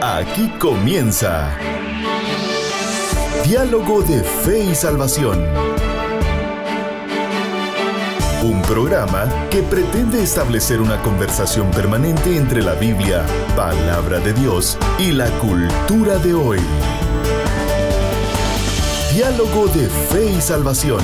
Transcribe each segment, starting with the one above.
Aquí comienza Diálogo de Fe y Salvación. Un programa que pretende establecer una conversación permanente entre la Biblia, palabra de Dios, y la cultura de hoy. Diálogo de Fe y Salvación.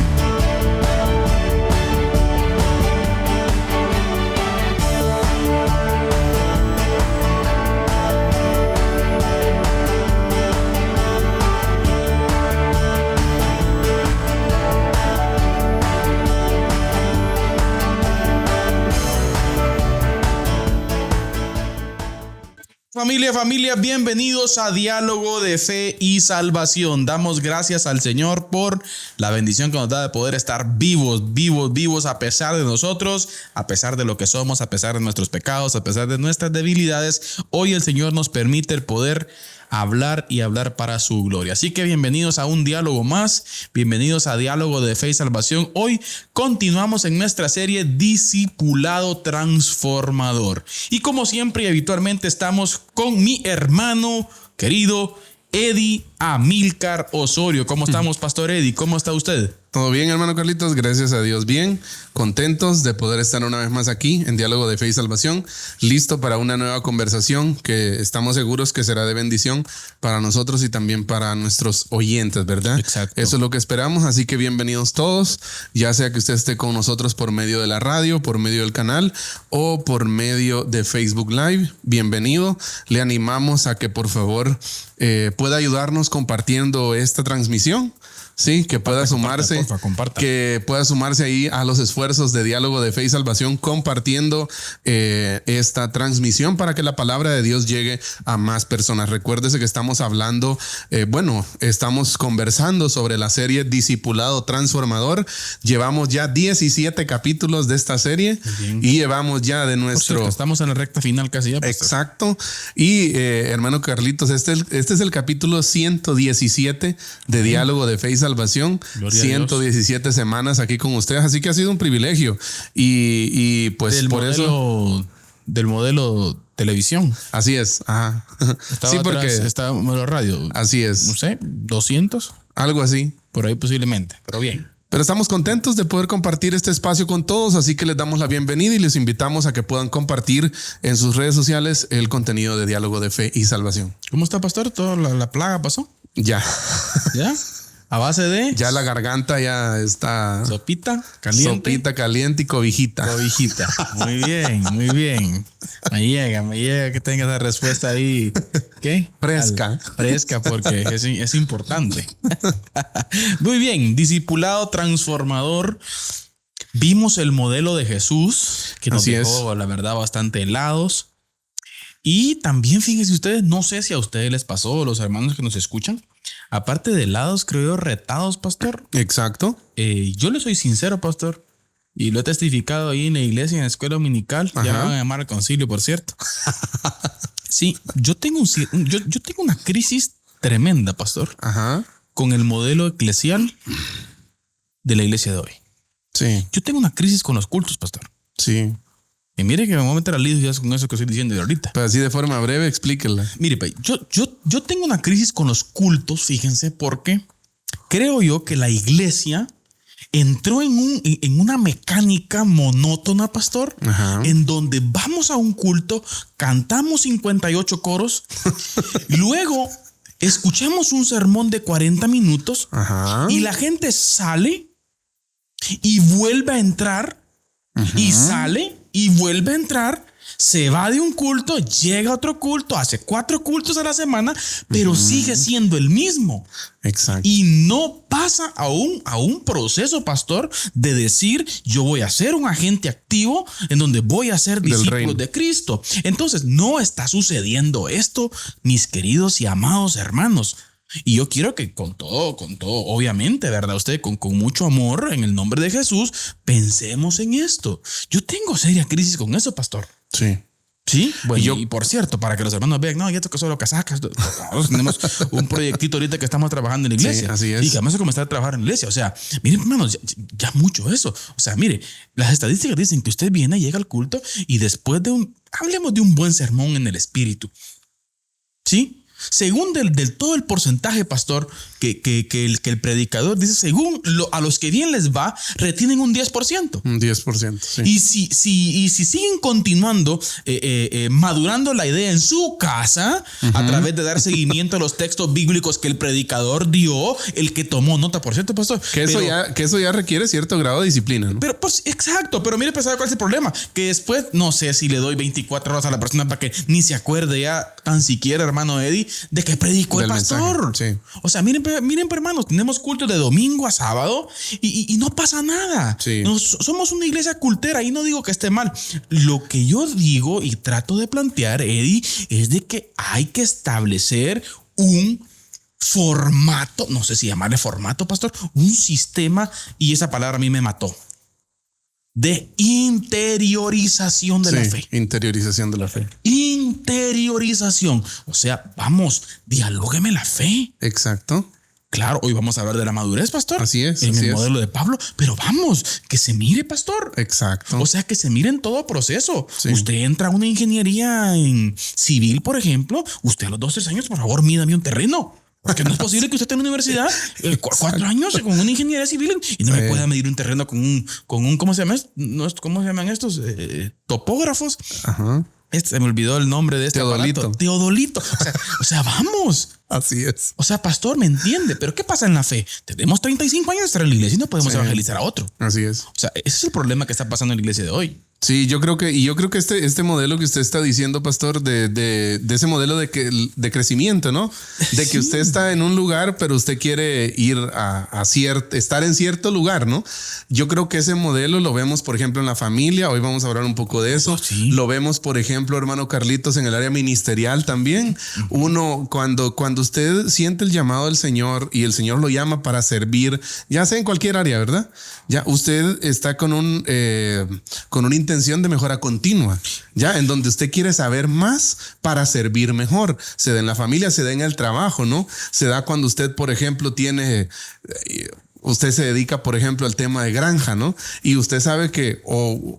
Familia, bienvenidos a Diálogo de Fe y Salvación. Damos gracias al Señor por la bendición que nos da de poder estar vivos a pesar de nosotros, a pesar de lo que somos, a pesar de nuestros pecados, a pesar de nuestras debilidades. Hoy el Señor nos permite el poder hablar y hablar para su gloria. Así que bienvenidos a un diálogo más, bienvenidos a Diálogo de Fe y Salvación. Hoy continuamos en nuestra serie Discipulado Transformador. Y como siempre y habitualmente estamos con mi hermano querido Eddie Amílcar Osorio. ¿Cómo estamos, Pastor Eddie? ¿Cómo está usted? Todo bien, hermano Carlitos, gracias a Dios. Bien, contentos de poder estar una vez más aquí en Diálogo de Fe y Salvación, listo para una nueva conversación que estamos seguros que será de bendición para nosotros y también para nuestros oyentes, ¿verdad? Exacto. Eso es lo que esperamos, así que bienvenidos todos, ya sea que usted esté con nosotros por medio de la radio, por medio del canal o por medio de Facebook Live. Bienvenido, le animamos a que por favor pueda ayudarnos compartiendo esta transmisión. Sí, que pueda sumarse, que pueda sumarse ahí a los esfuerzos de Diálogo de Fe y Salvación, compartiendo esta transmisión para que la palabra de Dios llegue a más personas. Recuérdese que estamos hablando, estamos conversando sobre la serie Discipulado Transformador. Llevamos ya 17 capítulos de esta serie y llevamos ya de nuestro... Estamos en la recta final casi ya, pastor. Exacto. Y hermano Carlitos, este es el capítulo 117 de Diálogo de Fe y Salvación. Gloria 117 semanas aquí con ustedes, así que ha sido un privilegio y pues del modelo televisión. Así es. Ajá. Sí, porque está modelo radio. Así es. No sé, 200, algo así, por ahí posiblemente, pero bien. Pero estamos contentos de poder compartir este espacio con todos, así que les damos la bienvenida y les invitamos a que puedan compartir en sus redes sociales el contenido de Diálogo de Fe y Salvación. ¿Cómo está, pastor? ¿Toda la plaga pasó? Ya. A base de... Ya la garganta ya está... Sopita caliente y cobijita. Muy bien. Me llega que tenga esa respuesta ahí. ¿Qué? Fresca, porque es importante. Muy bien. Discipulado transformador. Vimos el modelo de Jesús, que nos dejó, la verdad, bastante helados. Y también, fíjense ustedes, no sé si a ustedes les pasó, los hermanos que nos escuchan, aparte de helados, creo yo, retados, pastor. Exacto. Yo le soy sincero, pastor, y lo he testificado ahí en la iglesia, en la escuela dominical. Ajá. Ya me van a llamar al concilio, por cierto. Sí, yo tengo una crisis tremenda, pastor. Ajá. Con el modelo eclesial de la iglesia de hoy. Sí. Yo tengo una crisis con los cultos, pastor. Sí. Y mire que me voy a meter al lío ya con eso que estoy diciendo de ahorita. Pero así de forma breve, explíquela. Mire, yo tengo una crisis con los cultos, fíjense, porque creo yo que la iglesia entró en una mecánica monótona, pastor. Ajá. En donde vamos a un culto, cantamos 58 coros, luego escuchamos un sermón de 40 minutos. Ajá. Y la gente sale y vuelve a entrar. Ajá. Y sale y vuelve a entrar, se va de un culto, llega a otro culto, hace 4 cultos a la semana, pero sigue siendo el mismo. Exacto. Y no pasa a un proceso, pastor, de decir, yo voy a ser un agente activo en donde voy a ser discípulos de Cristo. Entonces, no está sucediendo esto, mis queridos y amados hermanos. Y yo quiero que con todo, obviamente, ¿verdad? Usted con mucho amor, en el nombre de Jesús, pensemos en esto. Yo tengo seria crisis con eso, pastor. Sí. Sí, bueno, y por cierto, para que los hermanos vean, no, y esto que solo casacas. Nosotros tenemos un proyectito ahorita que estamos trabajando en la iglesia. Sí, así es. Y que vamos a comenzar a trabajar en la iglesia. O sea, miren, hermanos, ya mucho eso. O sea, mire, las estadísticas dicen que usted viene, llega al culto y después hablemos de un buen sermón en el espíritu. ¿Sí? Según del todo el porcentaje, pastor, que el predicador dice, según a los que bien les va, retienen un 10%. Un 10%. Sí. Y si siguen continuando madurando la idea en su casa, a través de dar seguimiento a los textos bíblicos que el predicador dio, el que tomó nota, por cierto, pastor. Que eso ya requiere cierto grado de disciplina, ¿no? Pero pues exacto, pero mire, pastor, ¿cuál es el problema? Que después, no sé si le doy 24 horas a la persona para que ni se acuerde ya tan siquiera, hermano Eddie, de que predicó el pastor. Mensaje, sí. O sea, miren, hermanos, tenemos cultos de domingo a sábado y no pasa nada. Sí. Somos una iglesia cultera y no digo que esté mal. Lo que yo digo y trato de plantear, Eddie, es de que hay que establecer un formato, no sé si llamarle formato, pastor, un sistema, y esa palabra a mí me mató, de interiorización de la fe. Interiorización de la fe. Interiorización. O sea, vamos, dialógueme la fe. Exacto. Claro, hoy vamos a hablar de la madurez, pastor. Así es. En así el modelo de Pablo. Pero vamos, que se mire, pastor. Exacto. O sea, que se mire en todo proceso. Sí. Usted entra a una ingeniería en civil, por ejemplo. Usted a los 2-3 años, por favor, mídame un terreno. Porque no es posible que usted esté en la universidad 4 años con una ingeniería civil y no me pueda medir un terreno con un ¿cómo se llama esto? ¿Cómo se llaman estos? Topógrafos. Ajá. Se me olvidó el nombre de este Teodolito. aparato. Teodolito. O sea, vamos. Así es. O sea, pastor, me entiende. Pero ¿qué pasa en la fe? Tenemos 35 años de estar en la iglesia y no podemos evangelizar a otro. Así es. O sea, ese es el problema que está pasando en la iglesia de hoy. Sí, yo creo que este modelo que usted está diciendo, pastor, de ese modelo de crecimiento, ¿no? De que usted está en un lugar, pero usted quiere ir estar en cierto lugar, ¿no? Yo creo que ese modelo lo vemos, por ejemplo, en la familia. Hoy vamos a hablar un poco de eso. Sí. Lo vemos, por ejemplo, hermano Carlitos, en el área ministerial también. Uno, cuando usted siente el llamado del Señor y el Señor lo llama para servir, ya sea en cualquier área, ¿verdad? Ya usted está con una intención de mejora continua, ya en donde usted quiere saber más para servir mejor. Se da en la familia, se da en el trabajo, ¿no? Se da cuando usted, por ejemplo, usted se dedica, por ejemplo, al tema de granja, ¿no? Y usted sabe que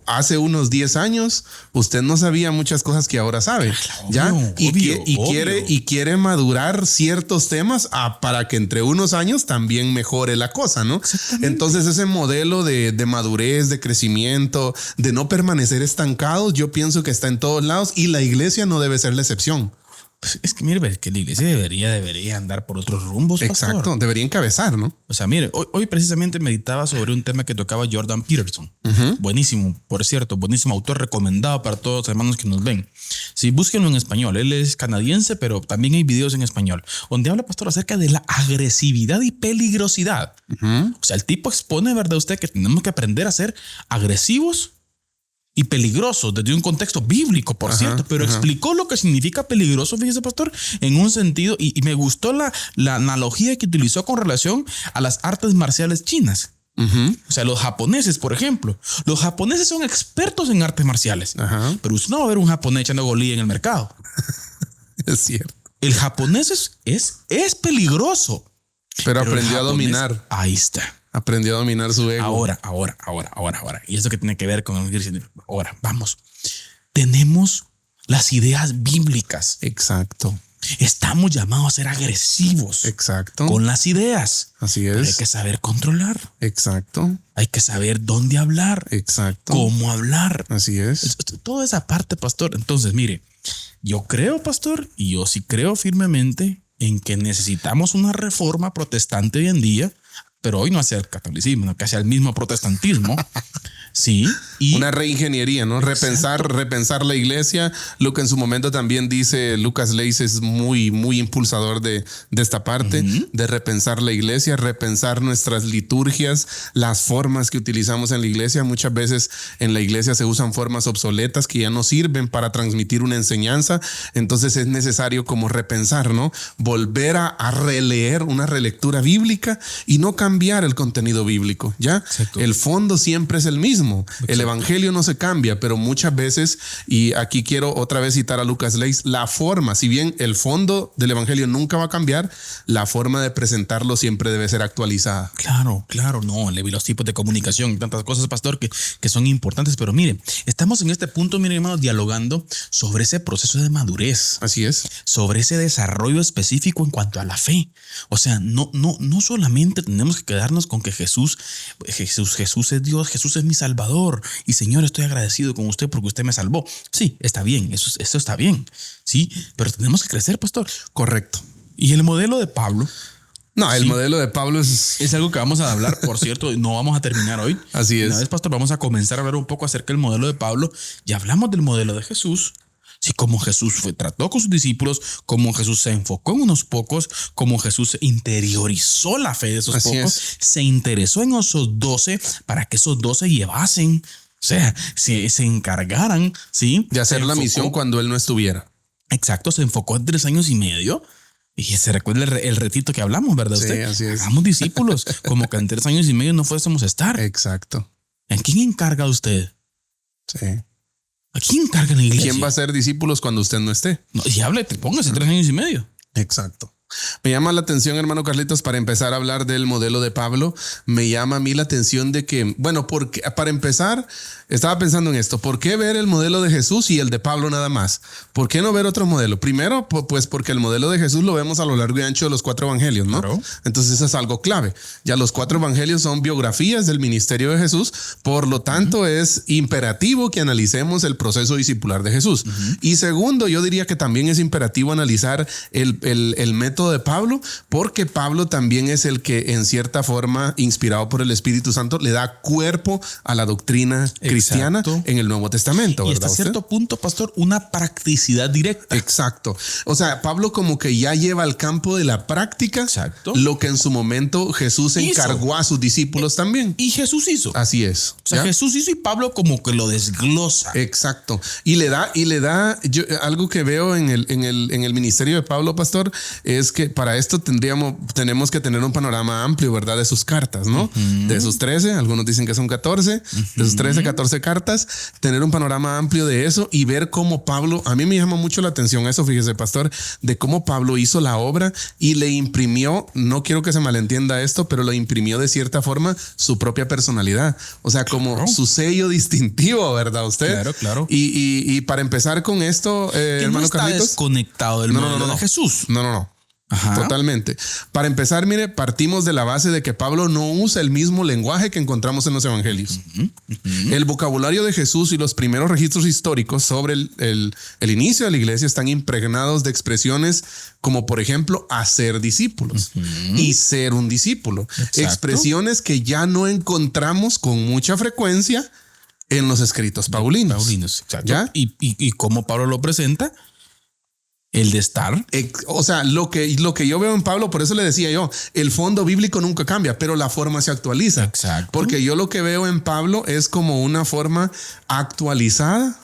hace unos 10 años usted no sabía muchas cosas que ahora sabe, ¿ya? Y quiere madurar ciertos temas para que entre unos años también mejore la cosa, ¿no? Entonces ese modelo de madurez, de crecimiento, de no permanecer estancados, yo pienso que está en todos lados y la iglesia no debe ser la excepción. Es que mire, que la iglesia debería andar por otros rumbos, pastor. Exacto, debería encabezar, ¿no? O sea, mire, hoy precisamente meditaba sobre un tema que tocaba Jordan Peterson. Buenísimo, por cierto, buenísimo autor, recomendado para todos los hermanos que nos ven. Sí, búsquenlo en español. Él es canadiense, pero también hay videos en español, donde habla, pastor, acerca de la agresividad y peligrosidad. O sea, el tipo expone, ¿verdad? Usted que tenemos que aprender a ser agresivos y peligrosos desde un contexto bíblico, por cierto, pero explicó lo que significa peligroso, fíjese, pastor, en un sentido, y me gustó la analogía que utilizó con relación a las artes marciales chinas. O sea, los japoneses, por ejemplo, los japoneses son expertos en artes marciales, pero usted no va a ver un japonés echando golí en el mercado. Es cierto. El japonés es peligroso, pero aprendió a dominar. Ahí está. Aprendió a dominar su ego. Ahora. Y eso que tiene que ver con ahora, vamos. Tenemos las ideas bíblicas. Exacto. Estamos llamados a ser agresivos. Exacto. Con las ideas. Así es. Pero hay que saber controlar. Exacto. Hay que saber dónde hablar. Exacto. Cómo hablar. Así es. Toda esa parte, pastor. Entonces, mire, yo creo, pastor, y yo sí creo firmemente en que necesitamos una reforma protestante hoy en día, pero hoy no hacia el catolicismo, no que hacia el mismo protestantismo. Sí. Y una reingeniería, ¿no? Repensar la iglesia. Lo que en su momento también dice Lucas Leis es muy, muy impulsador de esta parte, de repensar la iglesia, repensar nuestras liturgias, las formas que utilizamos en la iglesia. Muchas veces en la iglesia se usan formas obsoletas que ya no sirven para transmitir una enseñanza. Entonces es necesario como repensar, ¿no? Volver a releer una relectura bíblica y no cambiar cambiar el contenido bíblico, ¿ya? Exacto. El fondo siempre es el mismo. Exacto. El evangelio no se cambia, pero muchas veces, y aquí quiero otra vez citar a Lucas Leis, la forma, si bien el fondo del evangelio nunca va a cambiar, la forma de presentarlo siempre debe ser actualizada. Claro, no, le vi los tipos de comunicación y tantas cosas, pastor, que son importantes, pero mire, estamos en este punto, mire, hermanos, dialogando sobre ese proceso de madurez, Así es. sobre ese desarrollo específico en cuanto a la fe. O sea, no solamente tenemos que quedarnos con que Jesús es Dios, Jesús es mi Salvador y Señor, estoy agradecido con usted porque usted me salvó. Sí, está bien, eso está bien, sí, pero tenemos que crecer, pastor. Correcto. Y el modelo de Pablo. No, el Sí. modelo de Pablo Es algo que vamos a hablar, por cierto, no vamos a terminar hoy. Así es. Una vez, pastor, vamos a comenzar a hablar un poco acerca del modelo de Pablo. Ya hablamos del modelo de Jesús. Sí, cómo Jesús trató con sus discípulos, cómo Jesús se enfocó en unos pocos, cómo Jesús interiorizó la fe de esos Así pocos, es. se interesó en esos 12 para que esos 12 llevasen, o sea, se encargaran, ¿sí? de hacer Se la enfocó- misión cuando él no estuviera. Exacto, se enfocó en 3 años y medio. Y se recuerda el retito que hablamos, ¿verdad? Sí, Usted? así es. Hagamos discípulos, como que en 3 años y medio no fuésemos a estar. Exacto. ¿En quién encarga usted? Sí. ¿A quién encarga en la iglesia? ¿Quién va a ser discípulos cuando usted no esté? No, y háblete, póngase 3 años y medio. Exacto. Me llama la atención, hermano Carlitos, para empezar a hablar del modelo de Pablo, me llama a mí la atención de que, bueno, porque para empezar, estaba pensando en esto. ¿Por qué ver el modelo de Jesús y el de Pablo nada más? ¿Por qué no ver otro modelo? Primero, pues porque el modelo de Jesús lo vemos a lo largo y ancho de los 4 evangelios, ¿no? Claro. Entonces eso es algo clave. Ya los 4 evangelios son biografías del ministerio de Jesús, por lo tanto es imperativo que analicemos el proceso discipular de Jesús. Y segundo, yo diría que también es imperativo analizar el método de Pablo, porque Pablo también es el que en cierta forma, inspirado por el Espíritu Santo, le da cuerpo a la doctrina cristiana en el Nuevo Testamento. Y ¿verdad hasta usted? cierto punto, pastor, una practicidad directa. Exacto. O sea, Pablo como que ya lleva al campo de la práctica Exacto. lo que en su momento Jesús Hizo. encargó a sus discípulos también. Y Jesús hizo. Así es. O sea, ¿ya? Jesús hizo y Pablo como que lo desglosa. Exacto. Y le da algo que veo en el ministerio de Pablo, pastor, es que para esto tenemos que tener un panorama amplio, ¿verdad? De sus cartas, ¿no? De sus 13, algunos dicen que son 14, de sus 13, 14 cartas, tener un panorama amplio de eso y ver cómo Pablo, a mí me llama mucho la atención eso, fíjese, pastor, de cómo Pablo hizo la obra y le imprimió, no quiero que se malentienda esto, pero le imprimió de cierta forma su propia personalidad. O sea, como Claro. su sello distintivo, ¿verdad? Usted. Claro. Y para empezar con esto, Que no hermano está Carlitos. desconectado del modelo de Jesús. No. Ajá. Totalmente. Para empezar, mire, partimos de la base de que Pablo no usa el mismo lenguaje que encontramos en los evangelios. El vocabulario de Jesús y los primeros registros históricos sobre el inicio de la iglesia están impregnados de expresiones como, por ejemplo, hacer discípulos y ser un discípulo. Exacto. Expresiones que ya no encontramos con mucha frecuencia en los escritos paulinos. Exacto. ¿Ya? Y cómo Pablo lo presenta, el de estar. O sea, lo que yo veo en Pablo, por eso le decía yo, el fondo bíblico nunca cambia, pero la forma se actualiza. Exacto. Porque yo lo que veo en Pablo es como una forma actualizada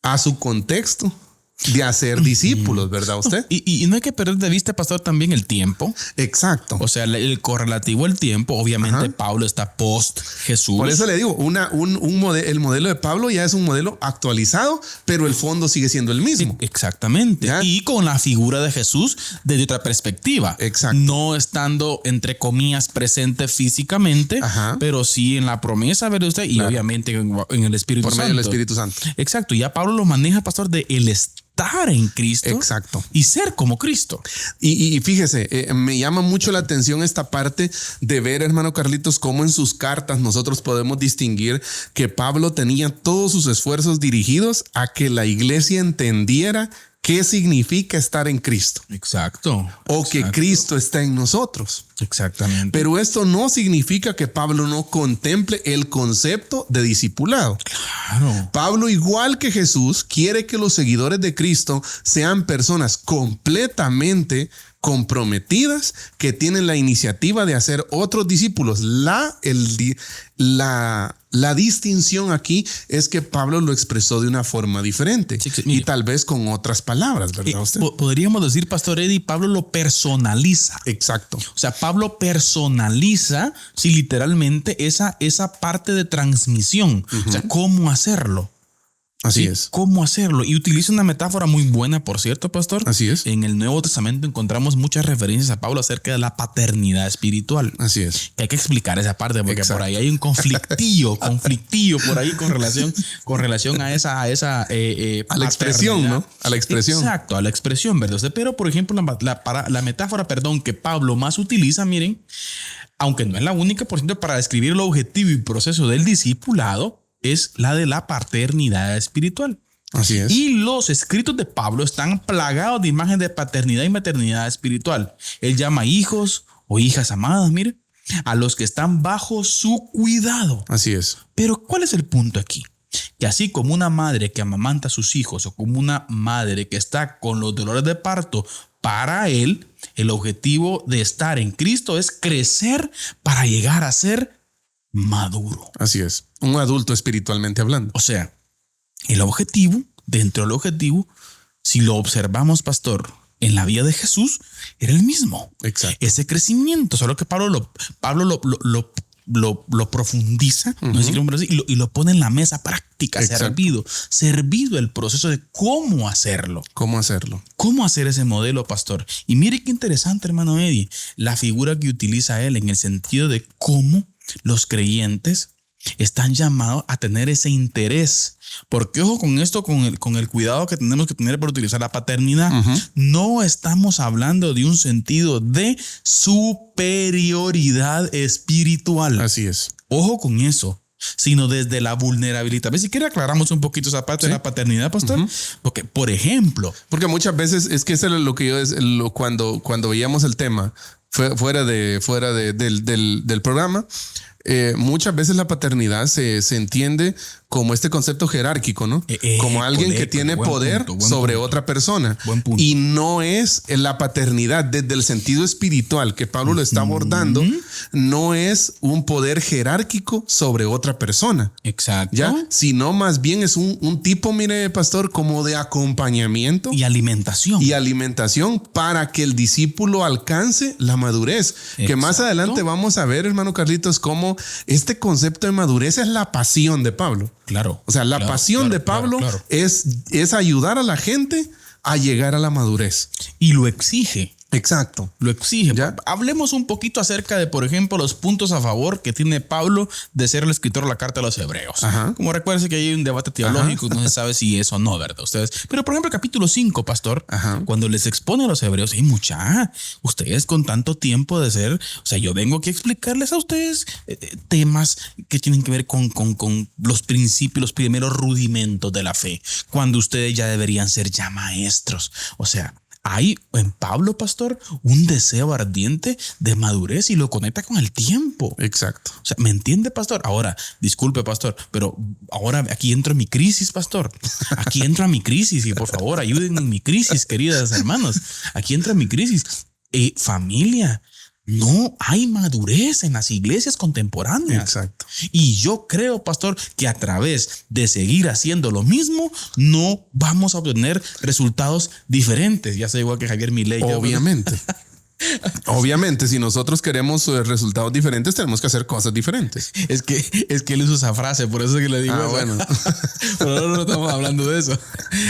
a su contexto de hacer discípulos, ¿verdad usted? Y no hay que perder de vista, pastor, también el tiempo. Exacto. O sea, el correlativo al tiempo. Obviamente, Ajá. Pablo está post Jesús. Por eso le digo, el modelo de Pablo ya es un modelo actualizado, pero el fondo sigue siendo el mismo. Exactamente. ¿Ya? Y con la figura de Jesús desde otra perspectiva. Exacto. No estando, entre comillas, presente físicamente, Ajá. pero sí en la promesa, ¿verdad usted? Y Claro. obviamente en el Espíritu Por Santo. medio del Espíritu Santo. Exacto. Ya Pablo lo maneja, pastor, de el estar en Cristo. Exacto. Y ser como Cristo. Y fíjese, me llama mucho la atención esta parte de ver, hermano Carlitos, cómo en sus cartas nosotros podemos distinguir que Pablo tenía todos sus esfuerzos dirigidos a que la iglesia entendiera qué significa estar en Cristo Exacto. o que Cristo está en nosotros. Exactamente. Pero esto no significa que Pablo no contemple el concepto de discipulado. Claro. Pablo, igual que Jesús, quiere que los seguidores de Cristo sean personas completamente comprometidas que tienen la iniciativa de hacer otros discípulos. La distinción aquí es que Pablo lo expresó de una forma diferente Sí, y mire. tal vez con otras palabras, ¿verdad usted? Podríamos decir, pastor Eddie, Pablo lo personaliza. Exacto. O sea, Pablo personaliza, sí, literalmente esa parte de transmisión. O sea, cómo hacerlo. Así ¿sí? es. ¿Cómo hacerlo? Y utiliza una metáfora muy buena, por cierto, pastor. Así es. En el Nuevo Testamento encontramos muchas referencias a Pablo acerca de la paternidad espiritual. Así es. Que hay que explicar esa parte porque Exacto. por ahí hay un conflictillo por ahí con relación a esa a la expresión, ¿no? A la expresión. Exacto, a la expresión, ¿verdad? Pero, por ejemplo, la metáfora, que Pablo más utiliza, miren, aunque no es la única, por ejemplo, para describir el objetivo y proceso del discipulado, es la de la paternidad espiritual. Así es. Y los escritos de Pablo están plagados de imágenes de paternidad y maternidad espiritual. Él llama hijos o hijas amadas, mire, a los que están bajo su cuidado. Así es. Pero ¿cuál es el punto aquí? Que así como una madre que amamanta a sus hijos o como una madre que está con los dolores de parto, para él, el objetivo de estar en Cristo es crecer para llegar a ser maduro. Así es. Un adulto espiritualmente hablando. O sea, el objetivo, dentro del objetivo, si lo observamos, pastor, en la vida de Jesús, era el mismo. Exacto. Ese crecimiento, solo que Pablo lo profundiza, no sé si y lo pone en la mesa práctica, servido el proceso de cómo hacerlo. ¿Cómo hacerlo? ¿Cómo hacer ese modelo, pastor? Y mire qué interesante, hermano Eddie, la figura que utiliza él en el sentido de cómo los creyentes están llamados a tener ese interés. Porque ojo con esto, con el cuidado que tenemos que tener para utilizar la paternidad. No estamos hablando de un sentido de superioridad espiritual. Así es. Ojo con eso, sino desde la vulnerabilidad. Si quiere aclaramos un poquito esa parte de la paternidad, pastor. Porque, por ejemplo, porque muchas veces es que eso es lo que yo cuando veíamos el tema fuera del programa. Muchas veces la paternidad se entiende como este concepto jerárquico, ¿no? Como alguien que tiene poder sobre otra persona. Y no es la paternidad desde el sentido espiritual que Pablo lo está abordando, no es un poder jerárquico sobre otra persona. Exacto. ¿Ya? Sino más bien es un tipo, mire, pastor, como de acompañamiento y alimentación. Y alimentación para que el discípulo alcance la madurez. Exacto. Que más adelante vamos a ver, hermano Carlitos, cómo este concepto de madurez es la pasión de Pablo. Claro. O sea, la pasión de Pablo es ayudar a la gente a llegar a la madurez. Y lo exige. Exacto. Lo exige. ¿Ya? Hablemos un poquito acerca de, por ejemplo, los puntos a favor que tiene Pablo de ser el escritor de la carta a los hebreos. Ajá. Como recuerden que hay un debate teológico, no se sabe si es o no, ¿verdad? Ustedes. Pero, por ejemplo, el capítulo 5, pastor, cuando les expone a los hebreos, ustedes con tanto tiempo de ser, o sea, yo vengo aquí a explicarles a ustedes temas que tienen que ver con los principios, los primeros rudimentos de la fe, cuando ustedes ya deberían ser ya maestros. O sea, hay en Pablo, pastor, un deseo ardiente de madurez y lo conecta con el tiempo. Exacto. O sea, ¿me entiende, pastor? Ahora, disculpe, pastor, pero ahora aquí entro en mi crisis, pastor. Aquí entro a mi crisis y por favor, ayúdenme en mi crisis, queridas hermanos. Aquí entra mi crisis. Familia, no hay madurez en las iglesias contemporáneas. Exacto. Y yo creo, pastor, que a través de seguir haciendo lo mismo, no vamos a obtener resultados diferentes. Ya sé, igual que Javier Milei. Obviamente. Obviamente, si nosotros queremos resultados diferentes, tenemos que hacer cosas diferentes. Es que él usa esa frase, por eso es que le digo eso. Bueno. Pero no estamos hablando de eso.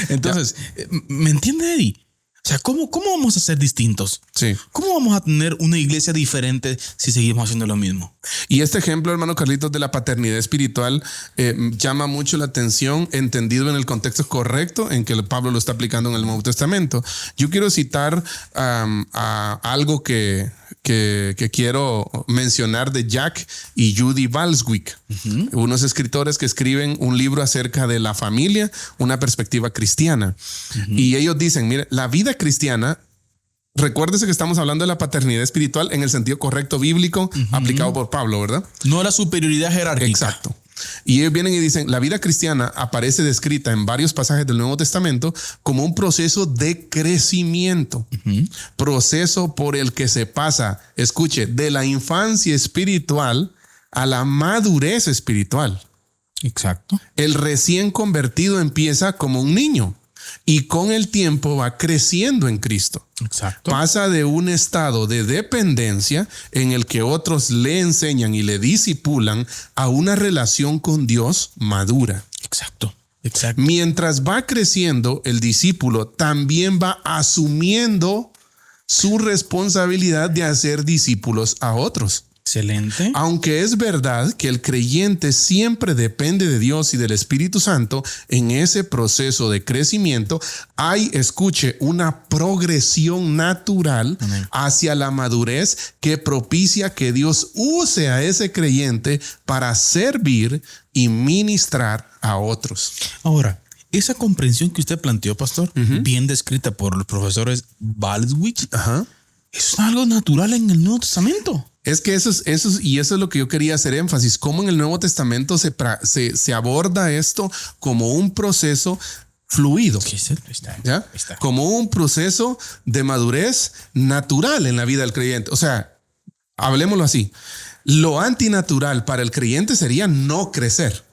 Entonces, ¿me entiende, Eddie? O sea, ¿cómo vamos a ser distintos? Sí. ¿Cómo vamos a tener una iglesia diferente si seguimos haciendo lo mismo? Y este ejemplo, hermano Carlitos, de la paternidad espiritual llama mucho la atención, entendido en el contexto correcto en que Pablo lo está aplicando en el Nuevo Testamento. Yo quiero citar a algo que quiero mencionar de Jack y Judy Valswick, unos escritores que escriben un libro acerca de la familia, una perspectiva cristiana. Y ellos dicen, mire, la vida cristiana, recuérdese que estamos hablando de la paternidad espiritual en el sentido correcto bíblico aplicado por Pablo, ¿verdad? No la superioridad jerárquica. Exacto. Y ellos vienen y dicen, la vida cristiana aparece descrita en varios pasajes del Nuevo Testamento como un proceso de crecimiento, proceso por el que se pasa, escuche, de la infancia espiritual a la madurez espiritual. Exacto. El recién convertido empieza como un niño, y con el tiempo va creciendo en Cristo. Exacto. Pasa de un estado de dependencia en el que otros le enseñan y le disipulan a una relación con Dios madura. Exacto. Exacto. Mientras va creciendo, el discípulo también va asumiendo su responsabilidad de hacer discípulos a otros. Excelente. Aunque es verdad que el creyente siempre depende de Dios y del Espíritu Santo, en ese proceso de crecimiento hay, escuche, una progresión natural hacia la madurez que propicia que Dios use a ese creyente para servir y ministrar a otros. Ahora, esa comprensión que usted planteó, pastor, bien descrita por los profesores Baldwin, es algo natural en el Nuevo Testamento. Es que eso es lo que yo quería hacer énfasis, cómo en el Nuevo Testamento se aborda esto como un proceso fluido, ¿ya? Como un proceso de madurez natural en la vida del creyente. O sea, hablemoslo así, lo antinatural para el creyente sería no crecer.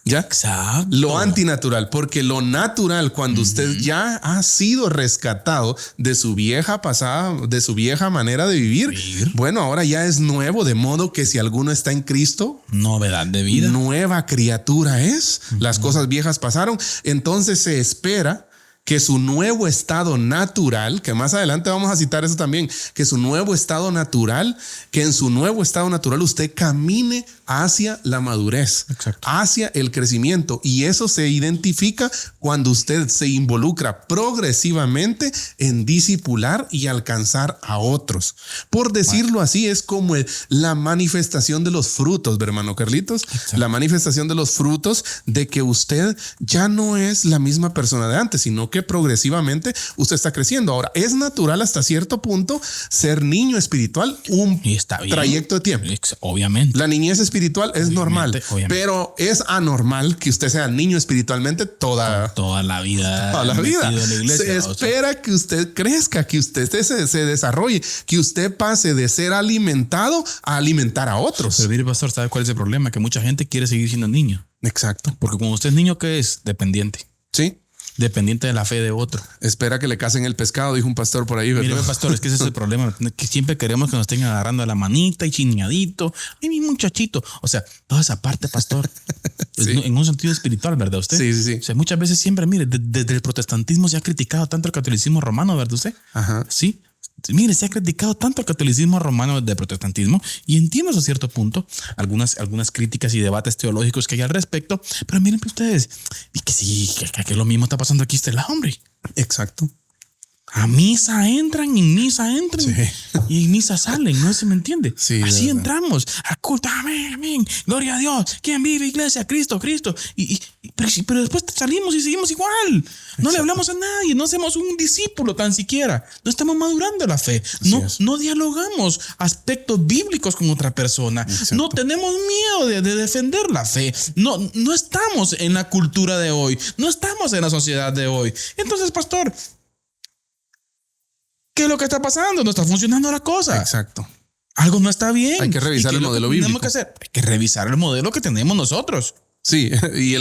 ¿Ya? Exacto. Lo antinatural, porque lo natural, cuando usted ya ha sido rescatado de su vieja pasada, de su vieja manera de vivir, bueno, ahora ya es nuevo, de modo que si alguno está en Cristo, novedad de vida, nueva criatura es. Las cosas viejas pasaron. Entonces se espera que su nuevo estado natural, que más adelante vamos a citar eso también, que su nuevo estado natural, que en su nuevo estado natural usted camine hacia la madurez, hacia el crecimiento. Y eso se identifica cuando usted se involucra progresivamente en discipular y alcanzar a otros. Por decirlo así, es como la manifestación de los frutos, hermano Carlitos, la manifestación de los frutos de que usted ya no es la misma persona de antes, sino que progresivamente usted está creciendo. Ahora, es natural hasta cierto punto ser niño espiritual, un trayecto de tiempo. Obviamente. La niñez espiritual es normal, pero es anormal que usted sea niño espiritualmente toda la vida. Toda la vida. Se espera que usted crezca, que usted se desarrolle, que usted pase de ser alimentado a alimentar a otros. Pero mire, pastor, ¿sabe cuál es el problema? Que mucha gente quiere seguir siendo niño. Exacto. Porque cuando usted es niño, ¿qué es? Dependiente. Sí. Dependiente de la fe de otro. Espera que le casen el pescado, dijo un pastor por ahí, ¿verdad? Mire, pastor, es que ese es el problema, que siempre queremos que nos estén agarrando a la manita y chineadito. Ay, mi muchachito. O sea, toda esa parte, pastor, sí. En un sentido espiritual, ¿verdad usted? Sí, sí, sí. O sea, muchas veces siempre, mire, desde el protestantismo se ha criticado tanto el catolicismo romano, ¿verdad usted? Ajá. Sí. Mire, se ha criticado tanto el catolicismo romano del protestantismo y entiendo hasta cierto punto algunas críticas y debates teológicos que hay al respecto, pero miren ustedes, y que sí, que lo mismo está pasando aquí este lado, hombre. Exacto. A misa entran, en misa entran y en misa salen, ¿no se me entiende? Sí, así entramos, a culto, amén, amén, gloria a Dios, ¿quién vive? Iglesia, Cristo, Cristo. Pero después salimos y seguimos igual. No le hablamos a nadie, no hacemos un discípulo tan siquiera. No estamos madurando la fe. No dialogamos aspectos bíblicos con otra persona. Exacto. No tenemos miedo de defender la fe. No estamos en la cultura de hoy. No estamos en la sociedad de hoy. Entonces, pastor, ¿qué es lo que está pasando? No está funcionando la cosa. Exacto. Algo no está bien. Hay que revisar el modelo bíblico. Hay que revisar el modelo que tenemos nosotros. Sí, y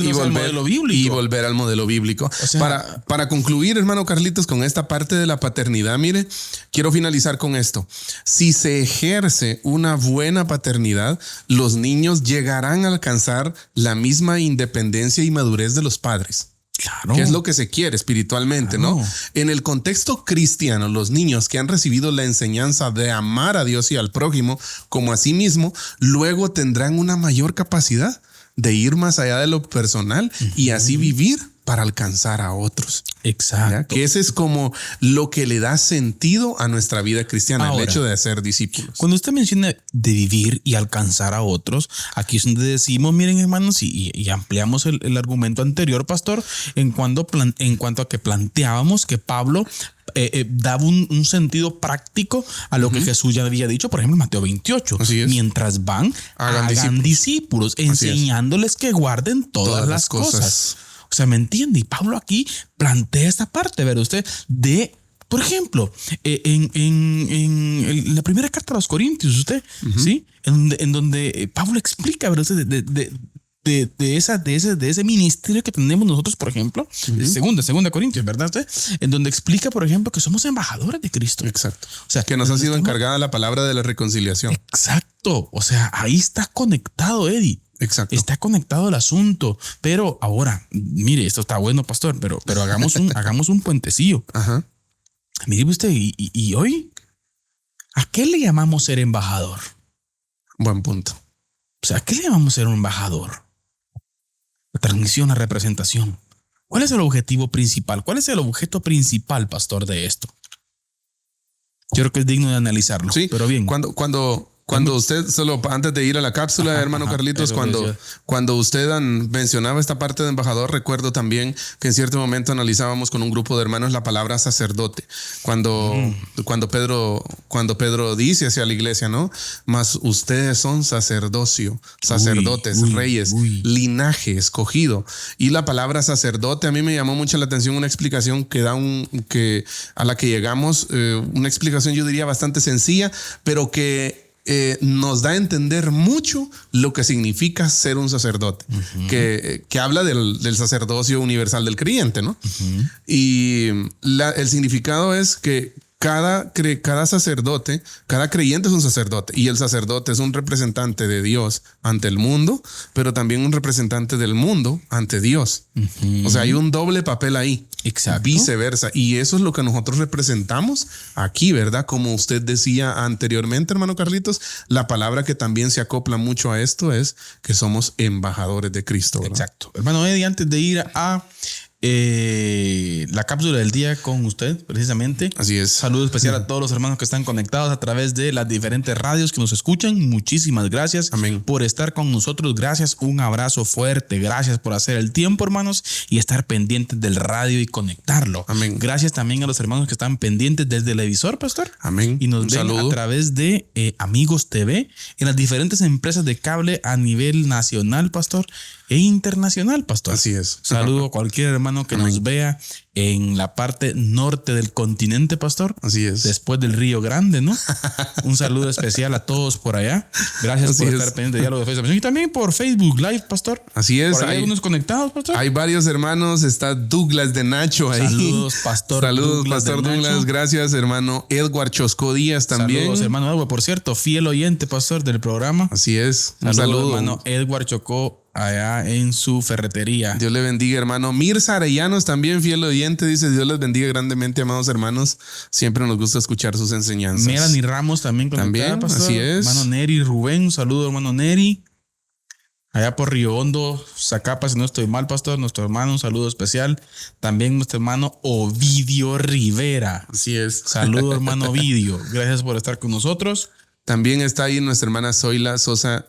volver al modelo bíblico. O sea, para concluir, hermano Carlitos, con esta parte de la paternidad, mire, quiero finalizar con esto. Si se ejerce una buena paternidad, los niños llegarán a alcanzar la misma independencia y madurez de los padres. Claro. Que es lo que se quiere espiritualmente, claro, ¿no? En el contexto cristiano, los niños que han recibido la enseñanza de amar a Dios y al prójimo como a sí mismo, luego tendrán una mayor capacidad de ir más allá de lo personal y así vivir para alcanzar a otros. Exacto. ¿Ya? Que ese es como lo que le da sentido a nuestra vida cristiana. Ahora, el hecho de ser discípulos. Cuando usted menciona de vivir y alcanzar a otros, aquí es donde decimos, miren, hermanos, y ampliamos el argumento anterior, pastor, en cuanto a que planteábamos que Pablo daba un sentido práctico a lo que Jesús ya había dicho, por ejemplo, en Mateo 28. Mientras van, hagan discípulos enseñándoles que guarden todas las cosas. O sea, ¿me entiende? Y Pablo aquí plantea esta parte, ¿verdad? Usted de, por ejemplo, en la primera carta a los Corintios, usted, ¿sí? En donde Pablo explica, ¿verdad? de ese ministerio que tenemos nosotros, por ejemplo, segunda Corintios, ¿verdad? En donde explica, por ejemplo, que somos embajadores de Cristo. Exacto. O sea, que nos ha sido encargada la palabra de la reconciliación. Exacto. O sea, ahí está conectado, Eddie. Exacto. Está conectado el asunto. Pero ahora, mire, esto está bueno, pastor, pero hagamos un puentecillo. Ajá. Mire usted, y hoy, ¿a qué le llamamos ser embajador? Buen punto. O sea, ¿a qué le llamamos ser un embajador? La transmisión, la representación. ¿Cuál es el objetivo principal? ¿Cuál es el objeto principal, pastor, de esto? Yo creo que es digno de analizarlo. Sí, pero bien. Cuando usted, solo antes de ir a la cápsula, hermano Carlitos, cuando usted mencionaba esta parte de embajador, recuerdo también que en cierto momento analizábamos con un grupo de hermanos la palabra sacerdote. Cuando Pedro dice hacia la iglesia, ¿no? Mas ustedes son sacerdocio, sacerdotes, reyes, linaje escogido. Y la palabra sacerdote a mí me llamó mucho la atención, una explicación a la que llegamos, una explicación yo diría bastante sencilla, pero que nos da a entender mucho lo que significa ser un sacerdote, que habla del sacerdocio universal del creyente, ¿no? Y el significado es que cada sacerdote, cada creyente es un sacerdote, y el sacerdote es un representante de Dios ante el mundo, pero también un representante del mundo ante Dios. O sea, hay un doble papel ahí. Exacto. Viceversa. Y eso es lo que nosotros representamos aquí, ¿verdad? Como usted decía anteriormente, hermano Carlitos, la palabra que también se acopla mucho a esto es que somos embajadores de Cristo, ¿verdad? Exacto. Hermano Eddie, antes de ir a la cápsula del día con usted, precisamente. Así es. Saludo especial a todos los hermanos que están conectados a través de las diferentes radios que nos escuchan. Muchísimas gracias. Amén. Por estar con nosotros. Gracias. Un abrazo fuerte. Gracias por hacer el tiempo, hermanos, y estar pendientes del radio y conectarlo. Amén. Gracias también a los hermanos que están pendientes desde el emisor, pastor. Amén. Y nos ven a través de Amigos TV en las diferentes empresas de cable a nivel nacional, pastor, e internacional, pastor. Así es. Saludo a cualquier hermano que nos vea en la parte norte del continente, pastor. Así es. Después del Río Grande, ¿no? Un saludo especial a todos por allá. Gracias por estar pendiente de Diálogo de Facebook. Y también por Facebook Live, pastor. Así es. ¿Hay algunos conectados, pastor? Hay varios hermanos. Está Douglas de Nacho ahí. Saludos, pastor. Saludos, pastor Douglas. Gracias, hermano Edward Chosco Díaz también. Saludos, hermano Edward. Por cierto, fiel oyente, pastor, del programa. Así es. Un saludo, hermano Edward Chocó, allá en su ferretería. Dios le bendiga, hermano. Mirza Arellanos también, fiel oyente, dice: Dios les bendiga grandemente, amados hermanos. Siempre nos gusta escuchar sus enseñanzas. Melanie Ramos también conectada, pastor. Así es. Hermano Neri Rubén, un saludo, hermano Neri. Allá por Río Hondo, Zacapa, si no estoy mal, pastor, nuestro hermano, un saludo especial. También nuestro hermano Ovidio Rivera. Así es. Saludo, hermano Ovidio. Gracias por estar con nosotros. También está ahí nuestra hermana Zoila Sosa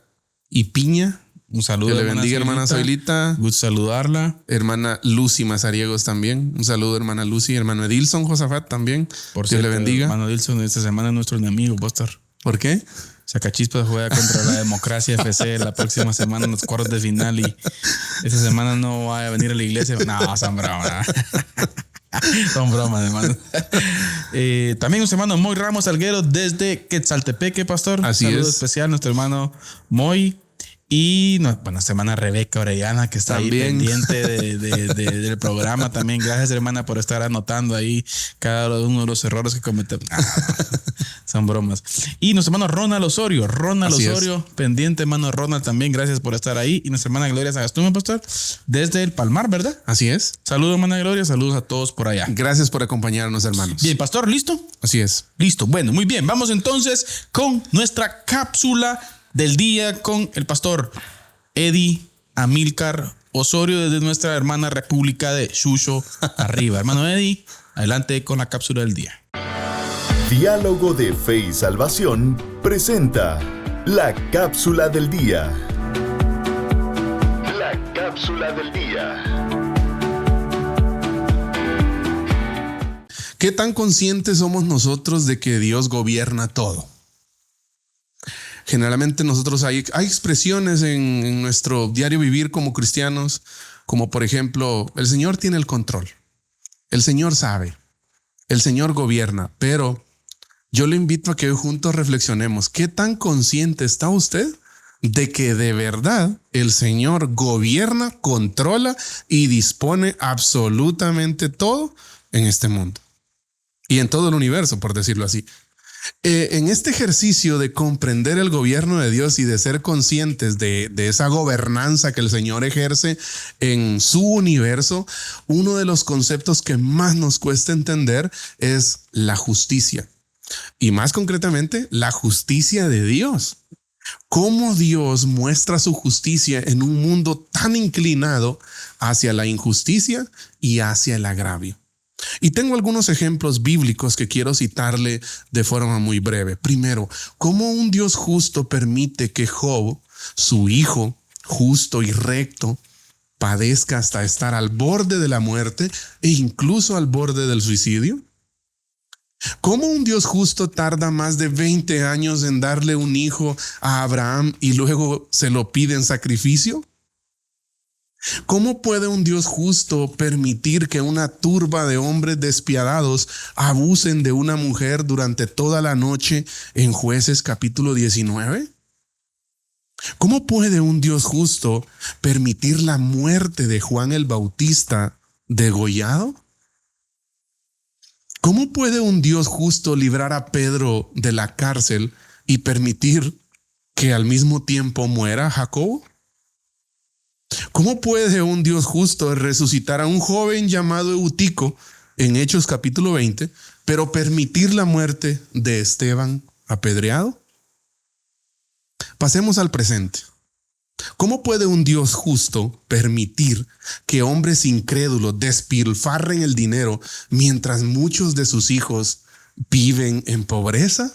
y Piña. Un saludo. Que le bendiga, hermana Zoilita. Gusto saludarla. Hermana Lucy Mazariegos también. Un saludo, hermana Lucy. Hermano Edilson Josafat también. Por Dios cierto, le bendiga. Hermano Edilson, esta semana es nuestro enemigo, pastor. ¿Por qué? Sacachispas juega contra la Democracia FC la próxima semana en los cuartos de final, y esta semana no va a venir a la iglesia. No, son bromas. Son bromas, hermano. También nuestro hermano Moy Ramos Alguero desde Quetzaltepeque, pastor. Así Saludo es. especial a nuestro hermano Moy. Y nuestra hermana Rebeca Orellana, que está también ahí pendiente del programa también. Gracias, hermana, por estar anotando ahí cada uno de los errores que cometemos. Son bromas. Y nuestro hermano Ronald Osorio. Así Osorio, pendiente, hermano Ronald, también. Gracias por estar ahí. Y nuestra hermana Gloria Sagastume, pastor, desde el Palmar, ¿verdad? Así es. Saludos, hermana Gloria. Saludos a todos por allá. Gracias por acompañarnos, hermanos. Bien, pastor, ¿listo? Así es. Listo. Bueno, muy bien. Vamos entonces con nuestra cápsula del día con el pastor Eddie Amílcar Osorio desde nuestra hermana República de Xuxo arriba. Hermano Eddie, adelante con la cápsula del día. Diálogo de Fe y Salvación presenta la cápsula del día. La cápsula del día. ¿Qué tan conscientes somos nosotros de que Dios gobierna todo? Generalmente nosotros hay expresiones en nuestro diario vivir como cristianos, como por ejemplo, el Señor tiene el control, el Señor sabe, el Señor gobierna, pero yo le invito a que hoy juntos reflexionemos. ¿Qué tan consciente está usted de que de verdad el Señor gobierna, controla y dispone absolutamente todo en este mundo y en todo el universo, por decirlo así. En este ejercicio de comprender el gobierno de Dios y de ser conscientes de esa gobernanza que el Señor ejerce en su universo, uno de los conceptos que más nos cuesta entender es la justicia. Y más concretamente, la justicia de Dios. Cómo Dios muestra su justicia en un mundo tan inclinado hacia la injusticia y hacia el agravio. Y tengo algunos ejemplos bíblicos que quiero citarle de forma muy breve. Primero, cómo un Dios justo permite que Job, su hijo justo y recto, padezca hasta estar al borde de la muerte e incluso al borde del suicidio. ¿Cómo un Dios justo tarda más de 20 años en darle un hijo a Abraham y luego se lo pide en sacrificio? ¿Cómo puede un Dios justo permitir que una turba de hombres despiadados abusen de una mujer durante toda la noche en Jueces capítulo 19? ¿Cómo puede un Dios justo permitir la muerte de Juan el Bautista degollado? ¿Cómo puede un Dios justo librar a Pedro de la cárcel y permitir que al mismo tiempo muera Jacobo? ¿Cómo puede un Dios justo resucitar a un joven llamado Eutico en Hechos capítulo 20, pero permitir la muerte de Esteban apedreado? Pasemos al presente. ¿Cómo puede un Dios justo permitir que hombres incrédulos despilfarren el dinero mientras muchos de sus hijos viven en pobreza?